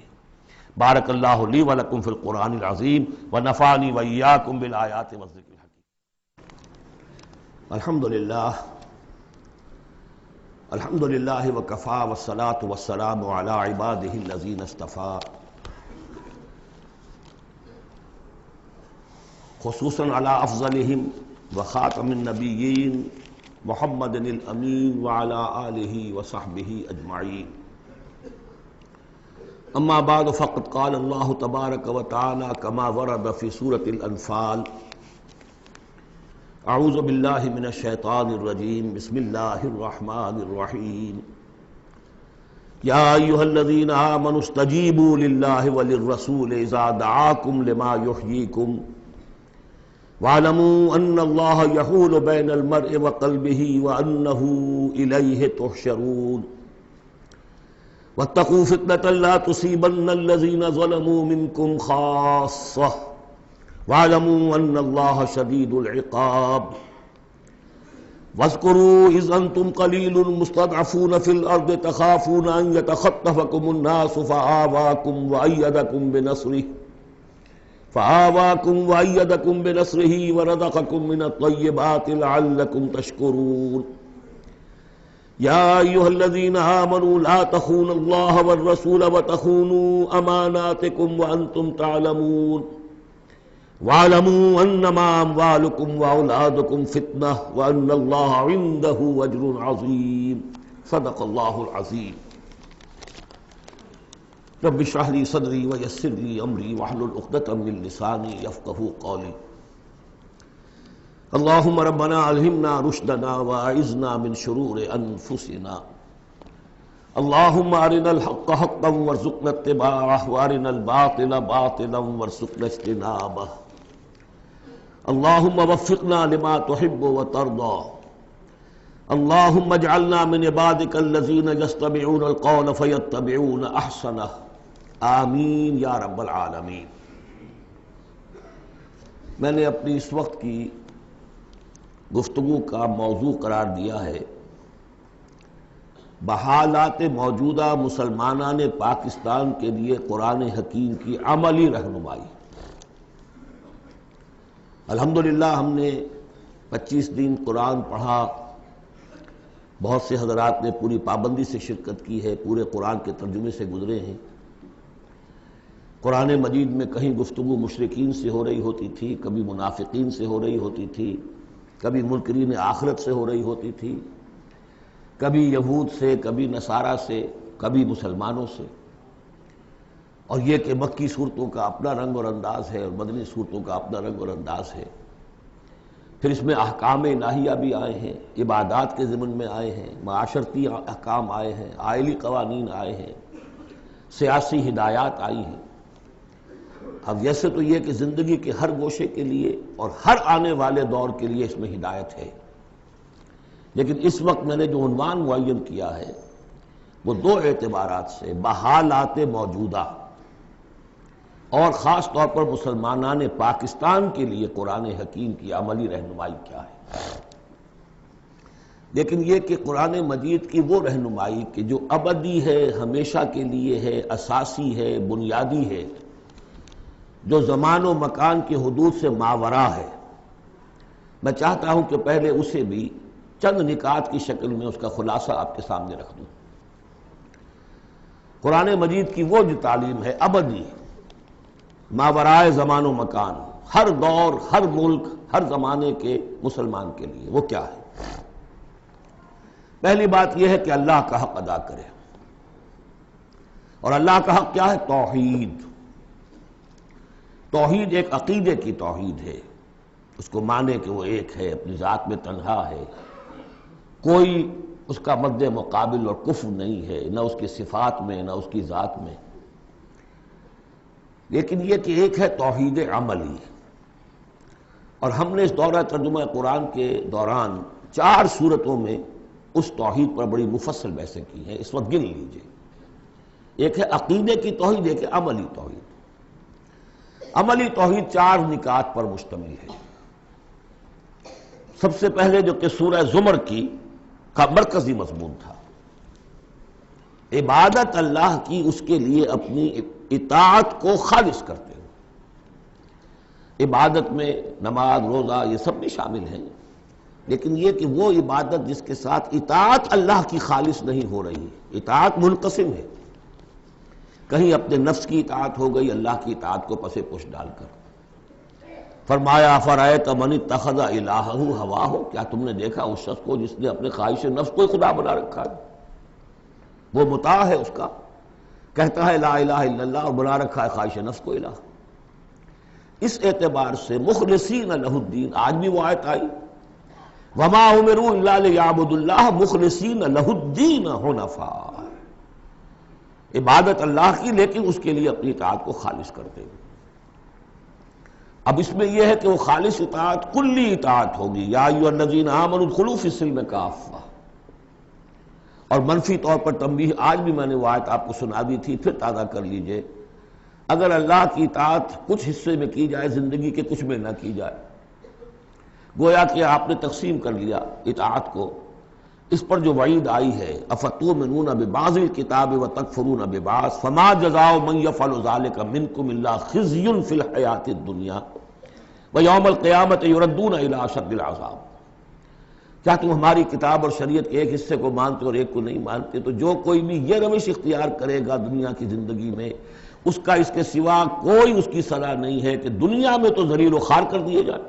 بارک اللہ لی ولکم فی القرآن العظیم ونفعنی وإیاکم بالآیات والذکر الحکیم۔ الحمدللہ وکفی والصلاة والسلام علی عبادہ الذین اصطفی، خصوصاً علی افضلہم وخاتم النبیین محمد الامین وعلی آلہ وصحبہ اجمعین۔ اما بعد فقد قال اللہ تبارک وتعالی کما ورد فی سورة الانفال، اعوذ باللہ من الشیطان الرجیم، بسم اللہ الرحمن الرحیم، یا ایھا الذین آمنوا استجیبوا للہ وللرسول اذا دعاکم لما یحییکم وَاعْلَمُوا أَنَّ اللَّهَ يَحُولُ بَيْنَ الْمَرْءِ وَقَلْبِهِ وَأَنَّهُ إِلَيْهِ تُحْشَرُونَ وَاتَّقُوا فِتْنَةً لَا تُصِيبَنَّ الَّذِينَ ظَلَمُوا مِنكُمْ خَاصَّةً وَاعْلَمُوا أَنَّ اللَّهَ شَدِيدُ الْعِقَابِ وَاذْكُرُوا إِذْ أَنْتُمْ قَلِيلٌ مُسْتَضْعَفُونَ فِي الْأَرْضِ تَخَافُونَ أَنْ يَتَخَطَّفَكُمُ النَّاسُ فَآوَاكُمْ وَأَيَّدَكُمْ بِنَصْرِهِ وَرَزَقَكُمْ مِنَ الطَّيِّبَاتِ لَعَلَّكُمْ تَشْكُرُونَ يَا أَيُّهَا الَّذِينَ آمَنُوا لَا تَخُونُوا اللَّهَ وَالرَّسُولَ وَتَخُونُوا أَمَانَاتِكُمْ وَأَنْتُمْ تَعْلَمُونَ وَاعْلَمُوا أَنَّمَا أَمْوَالُكُمْ وَأَوْلَادُكُمْ فِتْنَةٌ وَأَنَّ اللَّهَ عِندَهُ أَجْرٌ عَظِيمٌ صدق اللہ العظیم۔ رب اشرح لي صدري ويسر لي امري واحلل عقدة من لساني يفقهوا قولي۔ اللهم ربنا الهمنا رشدنا واعذنا من شرور انفسنا، اللهم ارنا الحق حقا وارزقنا اتباعه وارنا الباطل باطلا وارزقنا اجتنابه، اللهم وفقنا لما تحب وترضى، اللهم اجعلنا من عبادك الذين يستمعون القول فيتبعون احسنه، آمین یا رب العالمین۔ میں نے اپنی اس وقت کی گفتگو کا موضوع قرار دیا ہے بحالات موجودہ مسلمانان پاکستان کے لیے قرآن حکیم کی عملی رہنمائی۔ الحمدللہ ہم نے 25 دن قرآن پڑھا، بہت سے حضرات نے پوری پابندی سے شرکت کی ہے، پورے قرآن کے ترجمے سے گزرے ہیں۔ قرآن مجید میں کہیں گفتگو مشرکین سے ہو رہی ہوتی تھی، کبھی منافقین سے ہو رہی ہوتی تھی، کبھی منکرین آخرت سے ہو رہی ہوتی تھی، کبھی یہود سے، کبھی نصارہ سے، کبھی مسلمانوں سے، اور یہ کہ مکی صورتوں کا اپنا رنگ اور انداز ہے اور مدنی صورتوں کا اپنا رنگ اور انداز ہے۔ پھر اس میں احکام الہیہ بھی آئے ہیں، عبادات کے ضمن میں آئے ہیں، معاشرتی احکام آئے ہیں، آئلی قوانین آئے ہیں، سیاسی ہدایات آئی ہیں۔ اب جیسے تو یہ کہ زندگی کے ہر گوشے کے لیے اور ہر آنے والے دور کے لیے اس میں ہدایت ہے، لیکن اس وقت میں نے جو عنوان معین کیا ہے وہ دو اعتبارات سے، بحالات موجودہ اور خاص طور پر مسلمانان پاکستان کے لیے قرآن حکیم کی عملی رہنمائی کیا ہے۔ لیکن یہ کہ قرآن مجید کی وہ رہنمائی کہ جو ابدی ہے، ہمیشہ کے لیے ہے، اساسی ہے، بنیادی ہے، جو زمان و مکان کی حدود سے ماورا ہے، میں چاہتا ہوں کہ پہلے اسے بھی چند نکات کی شکل میں اس کا خلاصہ آپ کے سامنے رکھ دوں۔ قرآن مجید کی وہ جو تعلیم ہے ابدی، ماورائے زمان و مکان، ہر دور، ہر ملک، ہر زمانے کے مسلمان کے لیے، وہ کیا ہے؟ پہلی بات یہ ہے کہ اللہ کا حق ادا کرے، اور اللہ کا حق کیا ہے؟ توحید۔ توحید ایک عقیدے کی توحید ہے، اس کو مانے کہ وہ ایک ہے، اپنی ذات میں تنہا ہے، کوئی اس کا مد مقابل اور کفر نہیں ہے، نہ اس کی صفات میں نہ اس کی ذات میں۔ لیکن یہ کہ ایک ہے توحید عملی، اور ہم نے اس دورہ ترجمہ قرآن کے دوران 4 صورتوں میں اس توحید پر بڑی مفصل بحثیں کی ہیں، اس وقت گن لیجئے۔ ایک ہے عقیدے کی توحید، ایک ہے عملی توحید۔ عملی توحید 4 نکات پر مشتمل ہے۔ سب سے پہلے جو کہ سورہ زمر کا مرکزی مضمون تھا، عبادت اللہ کی، اس کے لیے اپنی اطاعت کو خالص کرتے ہوئے۔ عبادت میں نماز، روزہ، یہ سب بھی شامل ہیں، لیکن یہ کہ وہ عبادت جس کے ساتھ اطاعت اللہ کی خالص نہیں ہو رہی، اطاعت منقسم ہے، کہیں اپنے نفس کی اطاعت ہو گئی اللہ کی اطاعت کو پس پش ڈال کر۔ فرمایا افرأیت من اتخذ الہہ ہواہ، کیا تم نے دیکھا اس شخص کو جس نے اپنے خواہش نفس کو خدا بنا رکھا ہے؟ وہ مطاع ہے، اس کا کہتا ہے لا الہ الا اللہ، اور بنا رکھا ہے خواہش نفس کو الہ۔ اس اعتبار سے مخلصین لہ الدین، آج بھی وہ آیت آئی وما امروا الا لیعبدوا اللہ مخلصین لہ الدین حنفاء، عبادت اللہ کی لیکن اس کے لیے اپنی اطاعت کو خالص کرتے ہوئے۔ اب اس میں یہ ہے کہ وہ خالص اطاعت کلی اطاعت ہوگی، یا ایھا الذین آمنوا ادخلوا فی السلم کافہ۔ اور منفی طور پر تنبیہ، آج بھی میں نے وہ آیت آپ کو سنا دی تھی، پھر تازہ کر لیجئے، اگر اللہ کی اطاعت کچھ حصے میں کی جائے زندگی کے، کچھ میں نہ کی جائے، گویا کہ آپ نے تقسیم کر لیا اطاعت کو، اس پر جو وعید آئی ہے افتؤمنون ببعض الکتاب وتکفرون ببعض فما جزاء من یفعل ذلک منکم الا خزی فی الحیاۃ الدنیا ویوم القیامۃ یردون الی اشد العذاب۔ کیا تم ہماری کتاب اور شریعت کے ایک حصے کو مانتے اور ایک کو نہیں مانتے؟ تو جو کوئی بھی یہ روش اختیار کرے گا دنیا کی زندگی میں، اس کا اس کے سوا کوئی اس کی سزا نہیں ہے کہ دنیا میں تو ذلیل و خوار کر دیے جائے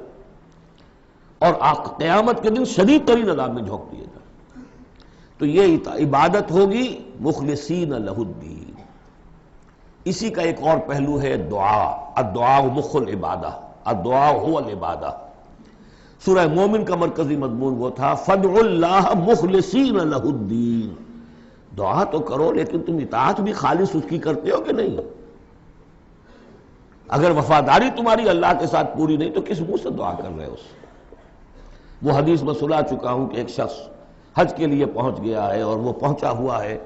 اور قیامت کے دن شدید ترین عذاب میں جھونک دیے جائے۔ تو یہ عبادت ہوگی مخلصین لہ الدین۔ اسی کا ایک اور پہلو ہے دعا، الدعاء مخ العبادہ، الدعاء هو العبادہ۔ سورہ مومن کا مرکزی مضمون وہ تھا فادعوا اللہ مخلصین لہ الدین، دعا تو کرو لیکن تم اطاعت بھی خالص اس کی کرتے ہو کہ نہیں؟ اگر وفاداری تمہاری اللہ کے ساتھ پوری نہیں تو کس منہ سے دعا کر رہے ہو؟ وہ حدیث میں سنا چکا ہوں کہ ایک شخص حج کے لیے پہنچ گیا ہے اور وہ پہنچا ہوا ہے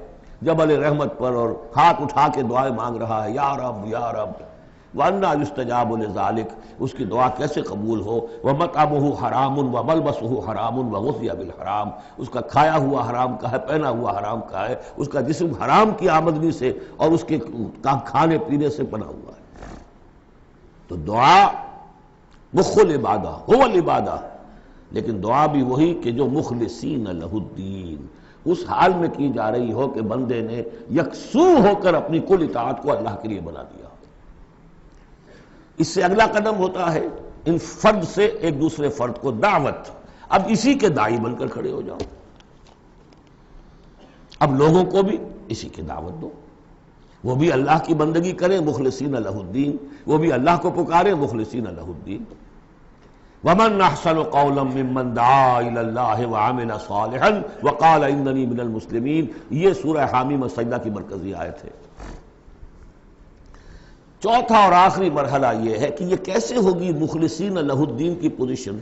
جبل رحمت پر اور ہاتھ اٹھا کے دعائیں مانگ رہا ہے، یا رب یا رب وَأَنَّىٰ يُسْتَجَابُ لِذَٰلِكَ، اس کی دعا کیسے قبول ہو؟ وَمَطْعَمُهُ حَرَامٌ وَمَلْبَسُهُ حَرَامٌ وَغُذِّيَ بِالْحَرَام، اس کا کھایا ہوا حرام کا ہے، پہنا ہوا حرام کا ہے، اس کا جسم حرام کی آمدنی سے اور اس کے کھانے پینے سے بنا ہوا ہے۔ تو دعا مخ العبادہ هو العبادہ، لیکن دعا بھی وہی کہ جو مخلصین لہ الدین، اس حال میں کی جا رہی ہو کہ بندے نے یکسو ہو کر اپنی کل اطاعت کو اللہ کے لیے بنا دیا۔ اس سے اگلا قدم ہوتا ہے ان فرد سے ایک دوسرے فرد کو دعوت، اب اسی کے داعی بن کر کھڑے ہو جاؤ، اب لوگوں کو بھی اسی کی دعوت دو، وہ بھی اللہ کی بندگی کریں مخلصین لہ الدین، وہ بھی اللہ کو پکاریں مخلصین لہ الدین۔ وَمَنْ أَحْسَنُ قَوْلًا مِّمَّنْ دَعَا إِلَى اللَّهِ وَعَمِلَ صَالِحًا وَقَالَ إِنَّنِي مِنَ الْمُسْلِمِينَ، یہ سورہ حامیم السجدہ کی مرکزی آیت ہے۔ چوتھا اور آخری مرحلہ یہ ہے کہ یہ کیسے ہوگی مخلصین لہ الدین کی پوزیشن،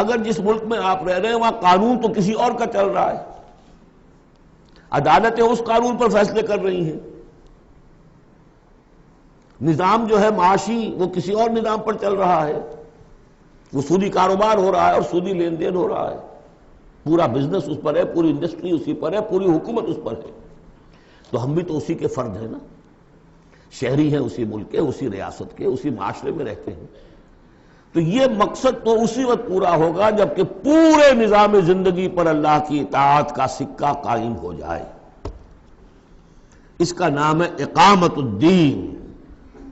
اگر جس ملک میں آپ رہ رہے ہیں وہاں قانون تو کسی اور کا چل رہا ہے، عدالتیں اس قانون پر فیصلے کر رہی ہیں، نظام جو ہے معاشی وہ کسی اور نظام پر چل رہا ہے، وہ سودی کاروبار ہو رہا ہے اور سودی لین دین ہو رہا ہے، پورا بزنس اس پر ہے، پوری انڈسٹری اسی پر ہے، پوری حکومت اس پر ہے، تو ہم بھی تو اسی کے فرد ہیں نا، شہری ہیں اسی ملک کے، اسی ریاست کے، اسی معاشرے میں رہتے ہیں۔ تو یہ مقصد تو اسی وقت پورا ہوگا جبکہ پورے نظام زندگی پر اللہ کی اطاعت کا سکہ قائم ہو جائے۔ اس کا نام ہے اقامت الدین۔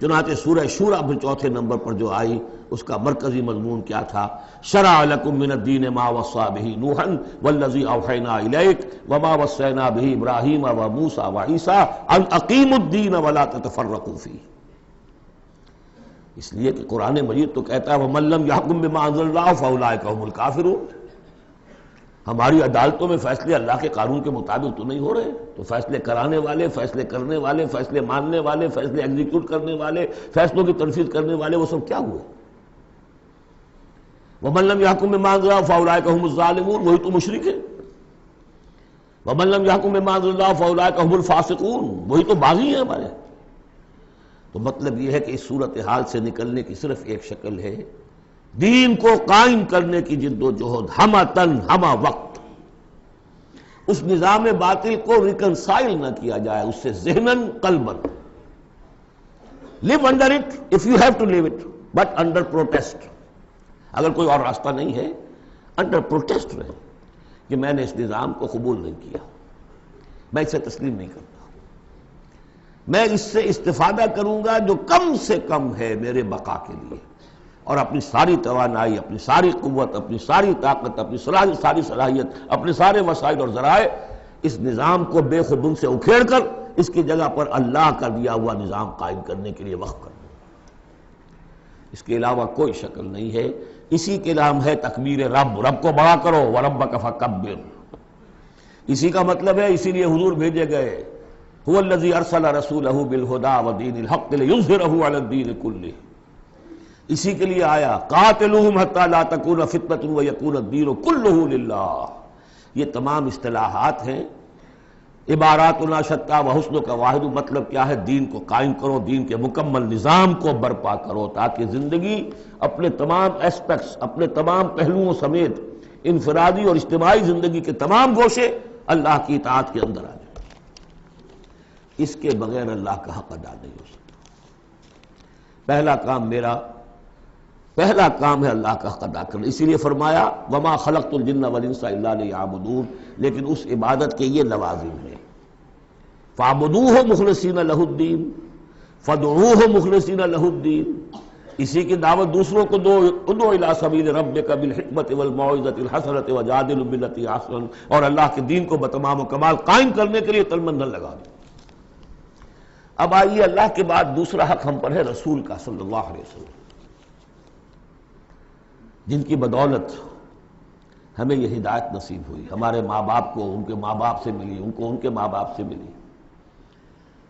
چنانچہ سورہ شورى پھر چوتھے نمبر پر جو آئی اس کا مرکزی مضمون کیا تھا؟ شرع لکم من الدین ما وصى به نوحا والذی اوحینا الیک وما وصینا به ابراہیم وموسیٰ وعیسیٰ ان اقیموا الدین ولا تتفرقوا فیہ۔ اس لیے کہ قرآن مجید تو کہتا ہے ومن لم یحکم بما انزل اللہ فاولئک هم الکافرون، ہماری عدالتوں میں فیصلے اللہ کے قانون کے مطابق تو نہیں ہو رہے، تو فیصلے کرانے والے، فیصلے کرنے والے، فیصلے ماننے والے، فیصلے ایگزیکیوٹ کرنے والے، فیصلوں کی تنفیذ کرنے والے، وہ سب کیا ہوئے؟ وَمَن لَّمْ يَحْكُم بِمَا أَنزَلَ اللَّهُ فَأُولَٰئِكَ هُمُ الظَّالِمُونَ، وہی تو مشرک ہیں۔ وَمَن لَّمْ يَحْكُم بِمَا أَنزَلَ اللَّهُ فَأُولَٰئِكَ هُمُ الْفَاسِقُونَ، وہی تو باغی ہیں ہمارے۔ تو مطلب یہ ہے کہ اس صورتحال سے نکلنے کی صرف ایک شکل ہے، دین کو قائم کرنے کی جد و جہد ہمہ تن ہمہ وقت، اس نظام باطل کو ریکنسائل نہ کیا جائے اس سے ذہناً قلباً۔ live under it if you have to live it but under protest، اگر کوئی اور راستہ نہیں ہے انڈر پروٹیسٹ رہے کہ میں نے اس نظام کو قبول نہیں کیا، میں اسے تسلیم نہیں کرتا، میں اس سے استفادہ کروں گا جو کم سے کم ہے میرے بقا کے لیے، اور اپنی ساری توانائی، اپنی ساری قوت، اپنی ساری طاقت، اپنی ساری صلاحیت، اپنے سارے وسائل اور ذرائع اس نظام کو بے خبن سے اکھیڑ کر اس کی جگہ پر اللہ کا دیا ہوا نظام قائم کرنے کے لیے وقف کر دوں۔ اس کے علاوہ کوئی شکل نہیں ہے۔ اسی کے نام ہے تکبیر رب، رب کو بڑا کرو وَرَبَّكَ فَكَبِّرْ، اسی کا مطلب ہے، اسی لیے حضور بھیجے گئے، هو الذی ارسل رسولہ بالہدی ودین الحق لیظہرہ علی الدین کلہ، اسی کے لیے آیا قاتلوہم حتی لا تکون فتنۃ ویکون الدین کلہ للہ۔ یہ تمام اصطلاحات ہیں، عباراتنا شتیٰ وحسن کا واحد مطلب کیا ہے؟ دین کو قائم کرو، دین کے مکمل نظام کو برپا کرو تاکہ زندگی اپنے تمام ایسپیکٹس، اپنے تمام پہلوؤں سمیت انفرادی اور اجتماعی زندگی کے تمام گوشے اللہ کی اطاعت کے اندر آ جائیں۔ اس کے بغیر اللہ کا حق ادا نہیں ہو سکتا۔ پہلا کام ہے اللہ کا حق ادا کرنا، اسی لیے فرمایا وما خلقت الجن والانس الا لیعبدون، لیکن اس عبادت کے یہ لوازم ہیں، فاعبدوہ مخلصین لہ الدین، فادعوہ مخلصین لہ الدین، اسی کی دعوت دوسروں کو دو، ادعو الی سبیل ربک بالحکمت والموعظۃ الحسنۃ وجادلہم باللتی احسن، اور اللہ کے دین کو بتمام و کمال قائم کرنے کے لیے تلمندل لگا دو۔ اب آئیے اللہ کے بعد دوسرا حق ہم پر ہے رسول کا صلی اللہ علیہ وسلم، جن کی بدولت ہمیں یہ ہدایت نصیب ہوئی، ہمارے ماں باپ کو ان کے ماں باپ سے ملی، ان کو ان کے ماں باپ سے ملی۔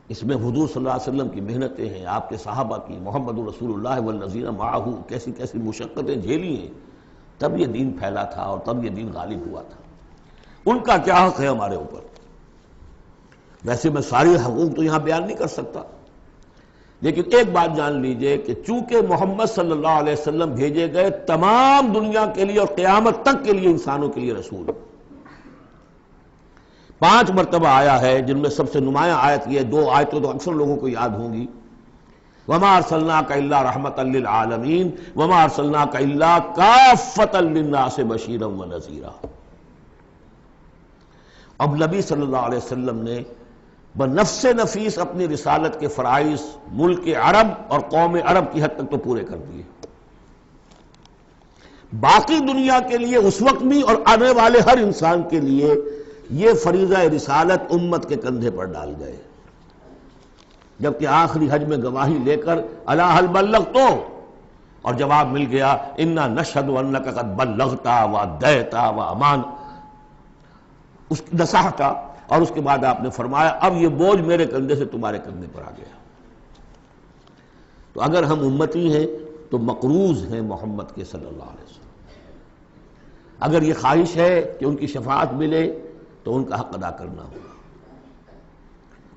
اس میں حضور صلی اللہ علیہ وسلم کی محنتیں ہیں، آپ کے صحابہ کی، محمد رسول اللہ والذین معہ کیسی کیسی مشقتیں جھیلی ہیں، تب یہ دین پھیلا تھا اور تب یہ دین غالب ہوا تھا۔ ان کا کیا حق ہے ہمارے اوپر؟ ویسے میں ساری حقوق تو یہاں بیان نہیں کر سکتا، لیکن ایک بات جان لیجئے کہ چونکہ محمد صلی اللہ علیہ وسلم بھیجے گئے تمام دنیا کے لیے اور قیامت تک کے لیے انسانوں کے لیے رسول، 5 مرتبہ آیا ہے، جن میں سب سے نمایاں آیت یہ 2 آیتیں تو اکثر لوگوں کو یاد ہوں گی، وَمَا أَرْسَلْنَاكَ إِلَّا رَحْمَةً لِّلْعَالَمِينَ وَمَا أَرْسَلْنَاكَ إِلَّا كَافَّةً لِّلنَّاسِ بَشِيرًا وَنَذِيرًا۔ اب نبی صلی اللہ علیہ وسلم نے بنفس نفیس اپنی رسالت کے فرائض ملک عرب اور قوم عرب کی حد تک تو پورے کر دیے، باقی دنیا کے لیے اس وقت بھی اور آنے والے ہر انسان کے لیے یہ فریضہ رسالت امت کے کندھے پر ڈال گئے، جبکہ آخری حج میں گواہی لے کر الا هل بلغت اور جواب مل گیا انا نشهد انک قد بلغت وادیت وامان، اس نصحت، اور اس کے بعد آپ نے فرمایا اب یہ بوجھ میرے کندھے سے تمہارے کندھے پر آ گیا۔ تو اگر ہم امتی ہیں تو مقروض ہیں محمد کے صلی اللہ علیہ وسلم، اگر یہ خواہش ہے کہ ان کی شفاعت ملے تو ان کا حق ادا کرنا ہوگا۔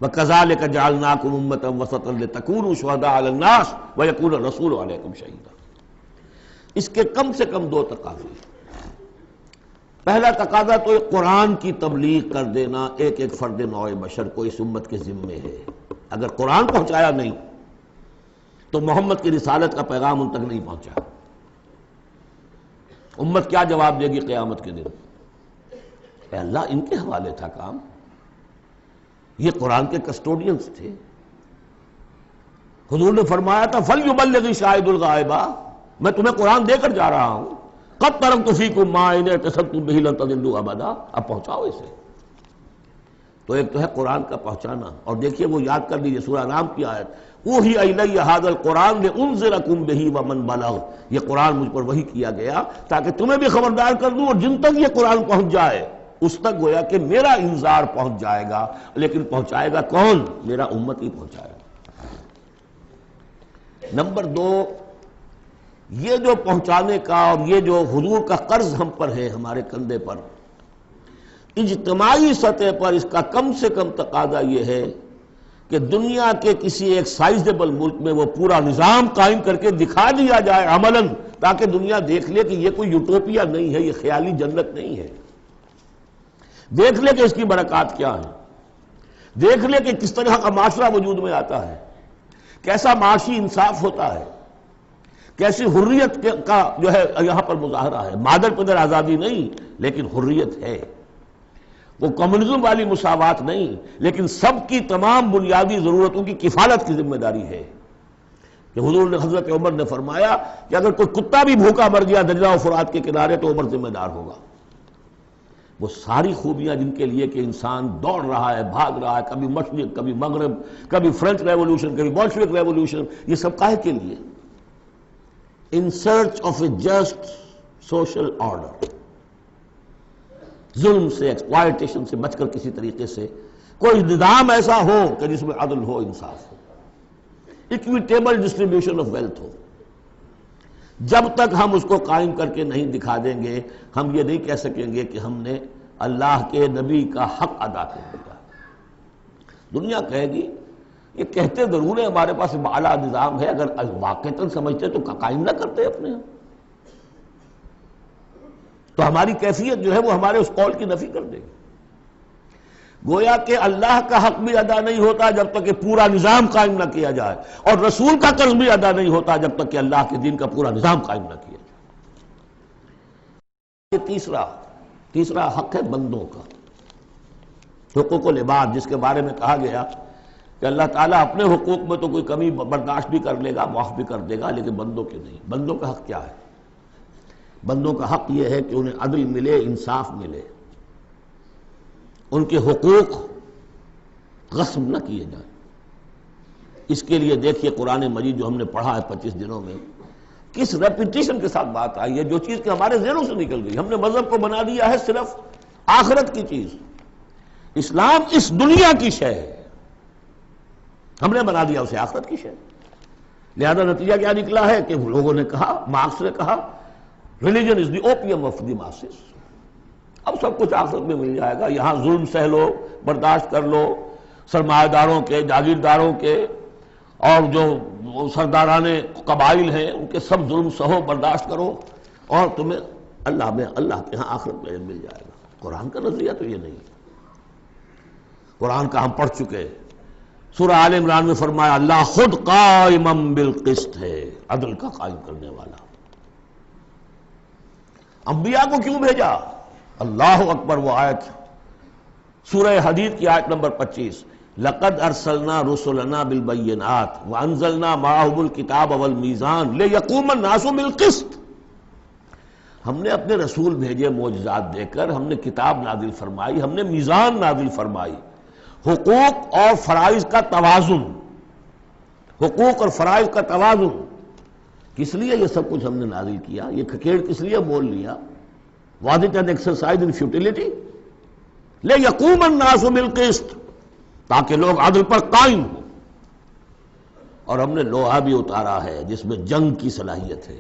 وَكَذَلِكَ جَعَلْنَاكُمْ أُمَّةً وَسَطًا لِتَكُونُوا شُهَدَاءَ عَلَى النَّاسِ وَيَكُونَ الرَّسُولُ عَلَيْكُمْ شَهِيدًا۔ اس کے کم سے کم 2 تقاضے۔ پہلا تقاضا تو قرآن کی تبلیغ کر دینا ایک ایک فرد نوع بشر کو اس امت کے ذمے ہے۔ اگر قرآن پہنچایا نہیں تو محمد کی رسالت کا پیغام ان تک نہیں پہنچا، امت کیا جواب دے گی قیامت کے دن؟ اے اللہ، ان کے حوالے تھا کام، یہ قرآن کے کسٹوڈینز تھے۔ حضور نے فرمایا تھا فَلْيُبَلِّغِ شَاهِدُ الْغَائِبَ، میں تمہیں قرآن دے کر جا رہا ہوں، قَدْ تَرَكْتُ فِيكُم مَّا إِنْ اعْتَصَمْتُم بِهِ لَن تَضِلُّوا أَبَدًا، اب پہنچاؤ اسے۔ تو ایک تو ہے قرآن کا پہنچانا، اور دیکھیے وہ یاد کر لیجیے سورہ نام کی آیت اوحی الی ھذا القرآن لانذرکم بہ ومن بلغ، یہ قرآن مجھ پر وحی کیا گیا تاکہ تمہیں بھی خبردار کر دوں، اور جن تک یہ قرآن پہنچ جائے اس تک گویا کہ میرا انذار پہنچ جائے گا، لیکن پہنچائے گا کون؟ میرا امت ہی پہنچائے گا۔ نمبر 2، یہ جو پہنچانے کا اور یہ جو حضور کا قرض ہم پر ہے، ہمارے کندھے پر، اجتماعی سطح پر اس کا کم سے کم تقاضا یہ ہے کہ دنیا کے کسی ایک سائزیبل ملک میں وہ پورا نظام قائم کر کے دکھا دیا جائے عملاً، تاکہ دنیا دیکھ لے کہ یہ کوئی یوٹوپیا نہیں ہے، یہ خیالی جنت نہیں ہے، دیکھ لے کہ اس کی برکات کیا ہے، دیکھ لے کہ کس طرح کا معاشرہ وجود میں آتا ہے، کیسا معاشی انصاف ہوتا ہے، کیسی حریت کا جو ہے یہاں پر مظاہرہ ہے، مادر پدر آزادی نہیں لیکن حریت ہے، وہ کمیونزم والی مساوات نہیں، لیکن سب کی تمام بنیادی ضرورتوں کی کفالت کی ذمہ داری ہے۔ کہ حضور نے حضرت عمر نے فرمایا کہ اگر کوئی کتا بھی بھوکا مر گیا دجلہ و فرات کے کنارے تو عمر ذمہ دار ہوگا۔ وہ ساری خوبیاں جن کے لیے کہ انسان دوڑ رہا ہے، بھاگ رہا ہے، کبھی مشرق، کبھی مغرب، کبھی فرینچ ریولوشن، کبھی بولشوک ریولوشن، یہ سب کاہے کے لیے؟ In search of a just social order, ظلم سے، ایکسپلائٹیشن سے بچ کر کسی طریقے سے کوئی نظام ایسا ہو کہ جس میں عدل ہو، انصاف ہو، ایکویٹیبل ڈسٹریبیوشن آف ویلتھ ہو۔ جب تک ہم اس کو قائم کر کے نہیں دکھا دیں گے، ہم یہ نہیں کہہ سکیں گے کہ ہم نے اللہ کے نبی کا حق ادا کر دیا۔ دنیا کہے گی یہ کہتے ضرور ہے ہمارے پاس اعلیٰ نظام ہے، اگر واقعتاً سمجھتے تو قائم نہ کرتے اپنے ہم، تو ہماری کیفیت جو ہے وہ ہمارے اس قول کی نفی کر دے گی۔ گویا کہ اللہ کا حق بھی ادا نہیں ہوتا جب تک کہ پورا نظام قائم نہ کیا جائے، اور رسول کا قرض بھی ادا نہیں ہوتا جب تک کہ اللہ کے دین کا پورا نظام قائم نہ کیا جائے۔ یہ تیسرا حق ہے بندوں کا، حقوق العباد، جس کے بارے میں کہا گیا کہ اللہ تعالیٰ اپنے حقوق میں تو کوئی کمی برداشت بھی کر لے گا، معاف بھی کر دے گا، لیکن بندوں کے نہیں۔ بندوں کا حق کیا ہے؟ بندوں کا حق یہ ہے کہ انہیں عدل ملے، انصاف ملے، ان کے حقوق غصب نہ کیے جائیں۔ اس کے لیے دیکھیے قرآن مجید جو ہم نے پڑھا ہے 25 دنوں میں، کس ریپیٹیشن کے ساتھ بات آئی ہے، جو چیز کہ ہمارے ذہنوں سے نکل گئی۔ ہم نے مذہب کو بنا دیا ہے صرف آخرت کی چیز، اسلام اس دنیا کی شے ہے، ہم نے بنا دیا اسے آخرت کی شے۔ لہذا نتیجہ کیا نکلا ہے کہ لوگوں نے کہا، مارکس نے کہا religion is the opium of the masses, اب سب کچھ آخرت میں مل جائے گا، یہاں ظلم سہ لو، برداشت کر لو، سرمایہ داروں کے، جاگیرداروں کے، اور جو سرداران قبائل ہیں ان کے سب ظلم سہو، برداشت کرو، اور تمہیں اللہ کے ہاں آخرت میں مل جائے گا۔ قرآن کا نظریہ تو یہ نہیں ہے۔ قرآن کا ہم پڑھ چکے ہیں، سورہ آل عمران میں فرمایا اللہ خود قائما بالقسط ہے، عدل کا قائم کرنے والا۔ انبیاء کو کیوں بھیجا؟ اللہ اکبر، وہ آیت سورہ حدید کی آیت نمبر 25، لقد ارسلنا رسلنا بالبینات وانزلنا معهم الکتاب والمیزان لیقوم الناس بالقسط۔ ہم نے اپنے رسول بھیجے معجزات دے کر، ہم نے کتاب نازل فرمائی، ہم نے میزان نازل فرمائی، حقوق اور فرائض کا توازن، حقوق اور فرائض کا توازن۔ کس لیے یہ سب کچھ ہم نے نازل کیا؟ یہ کھکیڑ کس لیے بول لیا؟ Was it an exercise in futility? لیقوم الناس بالقسط، تاکہ لوگ عدل پر قائم ہوں۔ اور ہم نے لوہا بھی اتارا ہے جس میں جنگ کی صلاحیت ہے،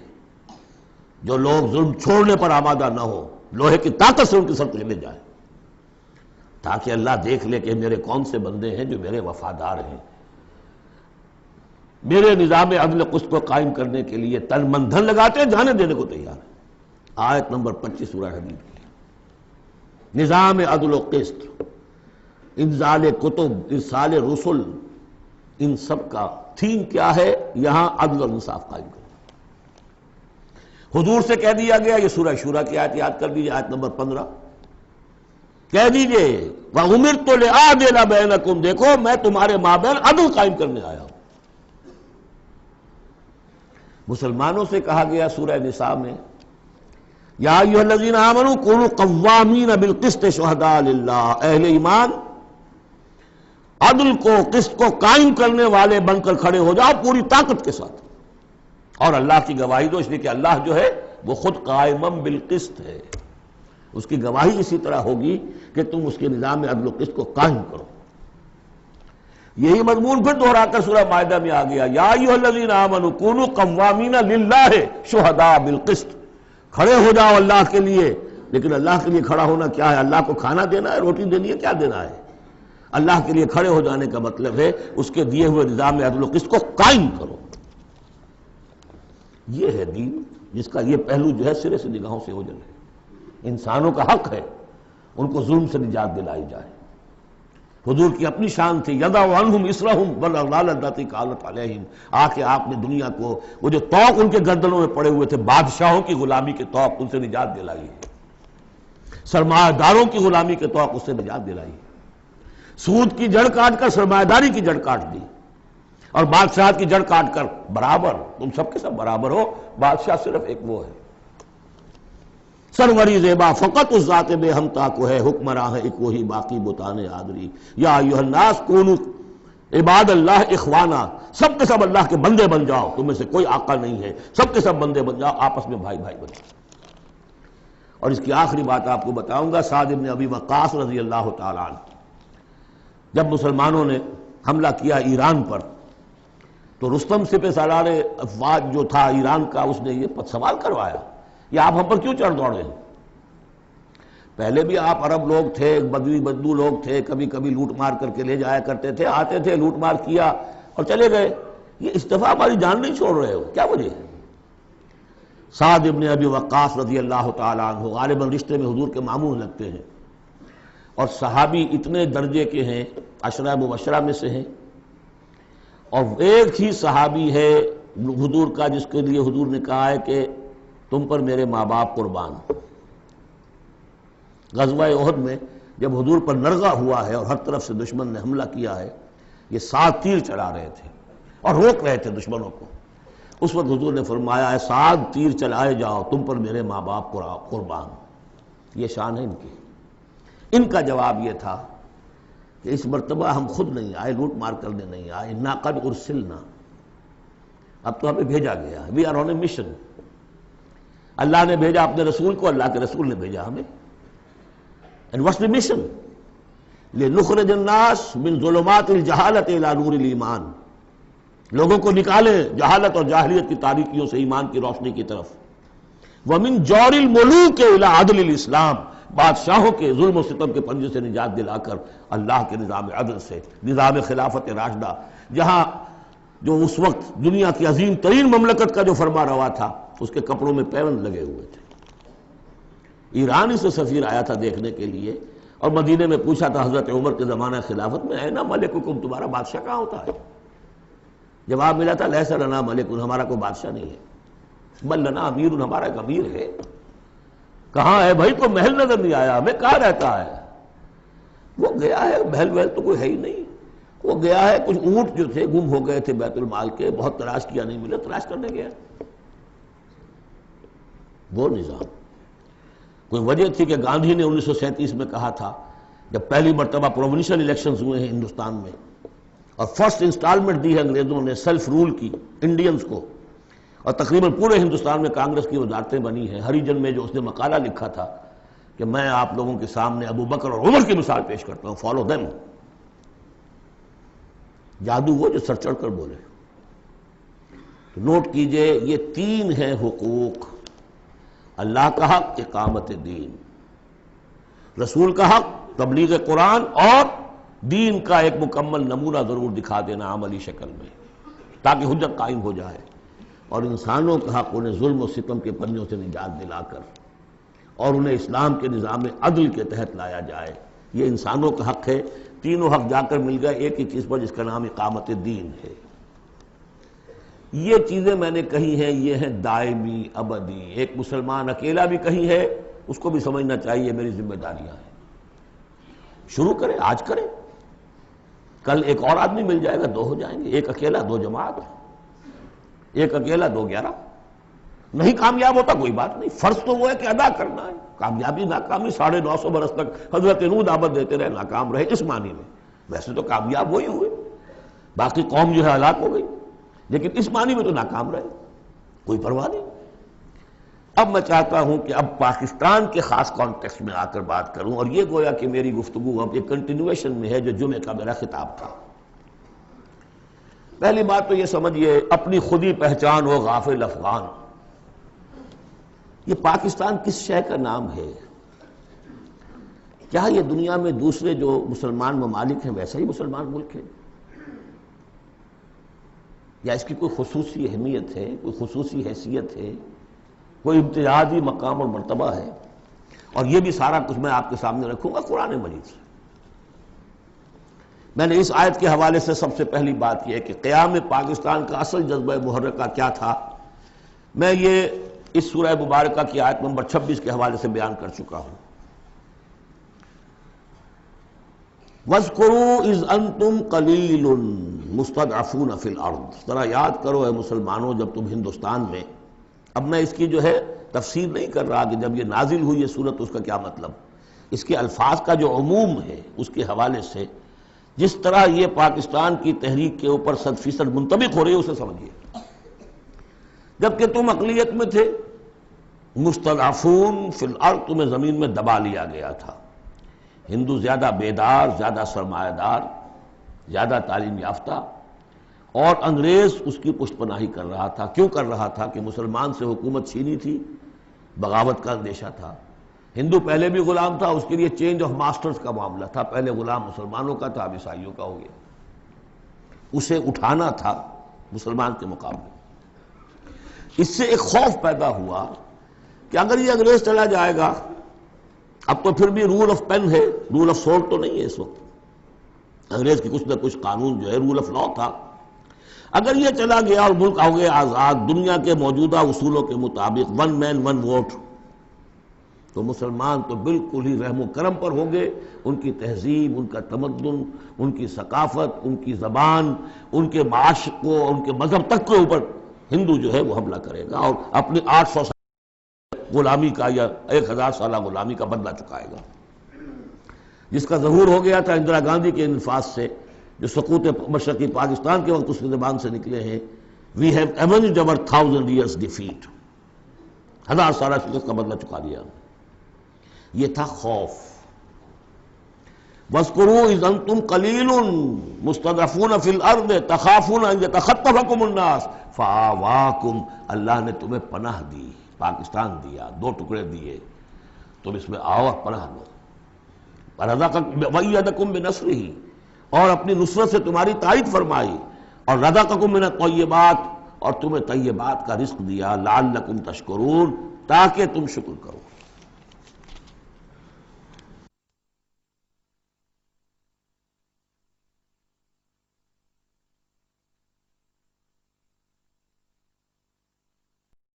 جو لوگ ظلم چھوڑنے پر آمادہ نہ ہو، لوہے کی طاقت سے ان کے سر لے جائے، تاکہ اللہ دیکھ لے کہ میرے کون سے بندے ہیں جو میرے وفادار ہیں، میرے نظام عدل قسط کو قائم کرنے کے لیے تن من دھن لگاتے ہیں، جانے دینے کو تیار ہیں۔ آیت نمبر 25 سورہ حدید کی، نظام عدل و قسط، انزال کتب، ارسال رسل، ان سب کا تھیم کیا ہے؟ یہاں عدل اور انصاف قائم کرنا۔ حضور سے کہہ دیا گیا، یہ سورہ شورا کی آیت یاد کر دیجیے، آیت نمبر 15، کہہ دیجئے وَأُمِرْتُ لِأَعْدِلَ بَيْنَكُمْ، دیکھو میں تمہارے مابین عدل قائم کرنے آیا ہوں۔ مسلمانوں سے کہا گیا سورہ نساء میں، یا ایھا الذین آمنوا کونوا قوامین بالقسط شہداء للہ، اہل ایمان عدل کو، قسط کو قائم کرنے والے بن کر کھڑے ہو جاؤ پوری طاقت کے ساتھ، اور اللہ کی گواہی دو، اس لیے کہ اللہ جو ہے وہ خود قائما بالقسط ہے، اس کی گواہی اسی طرح ہوگی کہ تم اس کے نظام عدل و قسط کو قائم کرو۔ یہی مضمون پھر دہرا کر سورہ مائدہ میں آ گیا، یا ایھا الذین آمنوا کونوا قوامین للہ شہداء بالقسط، کھڑے ہو جاؤ اللہ کے لیے۔ لیکن اللہ کے لیے کھڑا ہونا کیا ہے؟ اللہ کو کھانا دینا ہے، روٹی دینی ہے، کیا دینا ہے؟ اللہ کے لیے کھڑے ہو جانے کا مطلب ہے اس کے دیے ہوئے نظام عدل و قسط کو قائم کرو۔ یہ ہے دین، جس کا یہ پہلو جو ہے سرے سے نگاہوں سے اوجھل ہے۔ انسانوں کا حق ہے ان کو ظلم سے نجات دلائی جائے۔ حضور کی اپنی شان تھی، یضع عنہم اصرہم والاغلال اللاتی کانت علیہم، آ کے آپ نے دنیا کو وہ جو طوق ان کے گردنوں میں پڑے ہوئے تھے، بادشاہوں کی غلامی کے طوق، ان سے نجات دلائی ہے، سرمایہ داروں کی غلامی کے طوق، اس سے نجات دلائی ہے، سود کی جڑ کاٹ کر سرمایہ داری کی جڑ کاٹ دی، اور بادشاہت کی جڑ کاٹ کر برابر، تم سب کے سب برابر ہو، بادشاہ صرف ایک وہ ہے، سروری زیبا فقط اس ذات بے ہمتا کو ہے، حکمراں ہے ایک وہی باقی بتانے آدری، یا ایھا الناس کونوا عباد اللہ اخوانا، سب کے سب اللہ کے بندے بن جاؤ، تم میں سے کوئی آقا نہیں ہے، سب کے سب بندے بن جاؤ، آپس میں بھائی بھائی بن جاؤ۔ اور اس کی آخری بات آپ کو بتاؤں گا، سعد بن ابی وقاص رضی اللہ تعالیٰ عنہ، جب مسلمانوں نے حملہ کیا ایران پر، تو رستم سپہ سالار افواج جو تھا ایران کا، اس نے یہ سوال کروایا کہ آپ ہم پر کیوں چڑھ دوڑے ہیں؟ پہلے بھی آپ عرب لوگ تھے، بدوی بدو لوگ تھے، کبھی کبھی لوٹ مار کر کے لے جایا کرتے تھے، آتے تھے لوٹ مار کیا اور چلے گئے، یہ اس دفعہ ہماری جان نہیں چھوڑ رہے ہو، کیا وجہ ہے؟ سعد ابن ابی وقاص رضی اللہ تعالیٰ عنہ غالباً رشتے میں حضور کے ماموں لگتے ہیں، اور صحابی اتنے درجے کے ہیں، عشرہ مبشرہ میں سے ہیں، اور ایک ہی صحابی ہے حضور کا جس کے لیے حضور نے کہا ہے کہ تم پر میرے ماں باپ قربان۔ غزوہ احد میں جب حضور پر نرغہ ہوا ہے اور ہر طرف سے دشمن نے حملہ کیا ہے، یہ 7 تیر چلا رہے تھے اور روک رہے تھے دشمنوں کو، اس وقت حضور نے فرمایا ہے 7 تیر چلائے جاؤ، تم پر میرے ماں باپ قربان۔ یہ شان ہے ان کی۔ ان کا جواب یہ تھا کہ اس مرتبہ ہم خود نہیں آئے، لوٹ مار کرنے نہیں آئے، انا قد ارسلنا، اب تو ہمیں بھیجا گیا ہے، we are on a mission, اللہ نے بھیجا اپنے رسول کو، اللہ کے رسول نے بھیجا ہمیں۔ And what's the mission? لِنُخْرِجَ النَّاسَ مِنْ ظُلُمَاتِ الْجَهَالَةِ إِلَى نُورِ الْإِيمَانِ، لوگوں کو نکالے جہالت اور جاہلیت کی تاریکیوں سے ایمان کی روشنی کی طرف۔ وَمِنْ جَوْرِ الْمُلُوكِ إِلَى عَدْلِ الْإِسْلَامِ، بادشاہوں کے ظلم و ستم کے پنجے سے نجات دلا کر اللہ کے نظام عدل سے، نظام خلافت راشدہ، جہاں جو اس وقت دنیا کی عظیم ترین مملکت کا جو فرما روا تھا، اس کے کپڑوں میں پیوند لگے ہوئے تھے۔ ایرانی سے سفیر آیا تھا دیکھنے کے لیے، اور مدینے میں پوچھا تھا حضرت عمر کے زمانہ خلافت میں، اے نا ملککم، تمہارا بادشاہ کہاں ہوتا ہے؟ جواب ملا تھا لیس لنا ملک، ہمارا کوئی بادشاہ نہیں ہے، بل لنا امیر، ہمارا ایک امیر ہے۔ کہاں ہے بھائی؟ کوئی محل نظر نہیں آیا ہمیں، کہاں رہتا ہے؟ وہ گیا ہے، محل وحل تو کوئی ہے ہی نہیں، وہ گیا ہے، کچھ اونٹ جو تھے گم ہو گئے تھے بیت المال کے، بہت تلاش کیا نہیں ملے، تلاش کرنے گیا۔ وہ نظام، کوئی وجہ تھی کہ گاندھی نے 1937 میں کہا تھا، جب پہلی مرتبہ پروونشل الیکشنز ہوئے ہیں ہندوستان میں، اور فرسٹ انسٹالمنٹ دی ہے انگریزوں نے سیلف رول کی انڈینز کو، اور تقریباً پورے ہندوستان میں کانگریس کی وزارتیں بنی ہیں، ہری جن میں جو اس نے مقالہ لکھا تھا کہ میں آپ لوگوں کے سامنے ابو بکر اور عمر کی مثال پیش کرتا ہوں، فالو دیم۔ جادو وہ جو سر چڑھ کر بولے۔ تو نوٹ کیجئے، یہ تین ہیں حقوق: اللہ کا حق اقامت دین، رسول کا حق تبلیغ قرآن، اور دین کا ایک مکمل نمونہ ضرور دکھا دینا عملی شکل میں تاکہ حجت قائم ہو جائے، اور انسانوں کا حق انہیں ظلم و ستم کے پنجوں سے نجات دلا کر اور انہیں اسلام کے نظام عدل کے تحت لایا جائے۔ یہ انسانوں کا حق ہے۔ تینوں حق جا کر مل گئے ایک ہی چیز پر، جس کا نام اقامت دین ہے۔ یہ چیزیں میں نے کہی ہیں، یہ ہیں دائمی ابدی۔ ایک مسلمان اکیلا بھی کہی ہے، اس کو بھی سمجھنا چاہیے میری ذمہ داریاں ہیں۔ شروع کرے، آج کرے، کل ایک اور آدمی مل جائے گا، دو ہو جائیں گے، ایک اکیلا دو جماعت، ایک اکیلا دو 11۔ نہیں کامیاب ہوتا کوئی بات نہیں، فرض تو وہ ہے کہ ادا کرنا ہے۔ کامیابی ناکامی 950 برس تک حضرت نوح دعوت دیتے رہے، ناکام رہے اس معنی میں، ویسے تو کامیاب وہی ہوئے، باقی قوم جو ہے ہلاک ہو گئی، لیکن اس معنی میں تو ناکام رہے، کوئی پرواہ نہیں۔ اب میں چاہتا ہوں کہ اب پاکستان کے خاص کانٹیکسٹ میں آ کر بات کروں، اور یہ گویا کہ میری گفتگو اب ایک کنٹینویشن میں ہے جو جمعے کا میرا خطاب تھا۔ پہلی بات تو یہ سمجھیے، اپنی خودی پہچان ہو غافل افغان۔ یہ پاکستان کس شے کا نام ہے؟ کیا یہ دنیا میں دوسرے جو مسلمان ممالک ہیں ویسا ہی مسلمان ملک ہے، یا اس کی کوئی خصوصی اہمیت ہے، کوئی خصوصی حیثیت ہے، کوئی امتیازی مقام اور مرتبہ ہے؟ اور یہ بھی سارا کچھ میں آپ کے سامنے رکھوں گا قرآن مجید سے۔ میں نے اس آیت کے حوالے سے سب سے پہلی بات یہ ہے کہ قیام پاکستان کا اصل جذبہ محرکہ کیا تھا، میں یہ اس سورہ مبارکہ کی آیت نمبر 26 کے حوالے سے بیان کر چکا ہوں۔ وَاذْكُرُوا إِذْ أَنْتُمْ قَلِيلٌ مُسْتَضْعَفُونَ فِي الْأَرْضِ، ذرا یاد کرو اے مسلمانوں جب تم ہندوستان میں، اب میں اس کی جو ہے تفسیر نہیں کر رہا کہ جب یہ نازل ہوئی یہ صورت اس کا کیا مطلب، اس کے الفاظ کا جو عموم ہے اس کے حوالے سے جس طرح یہ پاکستان کی تحریک کے اوپر 100% منطبق ہو رہی ہے اسے سمجھیے۔ جبکہ تم اقلیت میں تھے، مستضعفون فی الارض، تمہیں زمین میں دبا لیا گیا تھا۔ ہندو زیادہ بیدار، زیادہ سرمایہ دار، زیادہ تعلیم یافتہ، اور انگریز اس کی پشت پناہی کر رہا تھا۔ کیوں کر رہا تھا؟ کہ مسلمان سے حکومت چھینی تھی، بغاوت کا اندیشہ تھا۔ ہندو پہلے بھی غلام تھا، اس کے لیے چینج آف ماسٹرز کا معاملہ تھا، پہلے غلام مسلمانوں کا تھا، اب عیسائیوں کا ہو گیا، اسے اٹھانا تھا مسلمان کے مقابلے۔ اس سے ایک خوف پیدا ہوا کہ اگر یہ انگریز چلا جائے گا، اب تو پھر بھی رول آف پین ہے، رول آف سورڈ تو نہیں ہے اس وقت، انگریز کی کچھ نہ کچھ قانون جو ہے رول آف لا تھا، اگر یہ چلا گیا اور ملک ہو گیا آزاد دنیا کے موجودہ اصولوں کے مطابق، ون مین ون ووٹ، تو مسلمان تو بالکل ہی رحم و کرم پر ہوں گے، ان کی تہذیب، ان کا تمدن، ان کی ثقافت، ان کی زبان، ان کے معاش کو، ان کے مذہب تک کے اوپر ہندو جو ہے وہ حملہ کرے گا، اور اپنی 800 سال غلامی کا یا 1000 سالہ غلامی کا بدلہ چکائے گا، جس کا ظہور ہو گیا تھا اندرا گاندھی کے انفاذ سے، جو سقوط مشرقی پاکستان کے وقت اس کی زبان سے نکلے ہیں، we have ایونجڈ our 1000 years defeat، 1000 سالہ شکست کا بدلہ چکا لیا۔ یہ تھا خوف۔ وَاذْكُرُوا إِذْ أَنْتُمْ قَلِيلٌ مُسْتَضْعَفُونَ فِي الْأَرْضِ تَخَافُونَ أَنْ يَتَخَطَّفَكُمُ النَّاسُ فَآوَاكُمْ، اللہ نے تمہیں پناہ دی، پاکستان دیا، 2 ٹکڑے دیے، تم اس میں آؤ اور پناہ لو۔ وَأَيَّدَكُمْ بِنَصْرِهِ، اور اپنی نصرت سے تمہاری تائید فرمائی، اور رزقکم من الطیبات، اور تمہیں طیبات کا رزق دیا، لعلکم تشکرون، تاکہ تم شکر کرو۔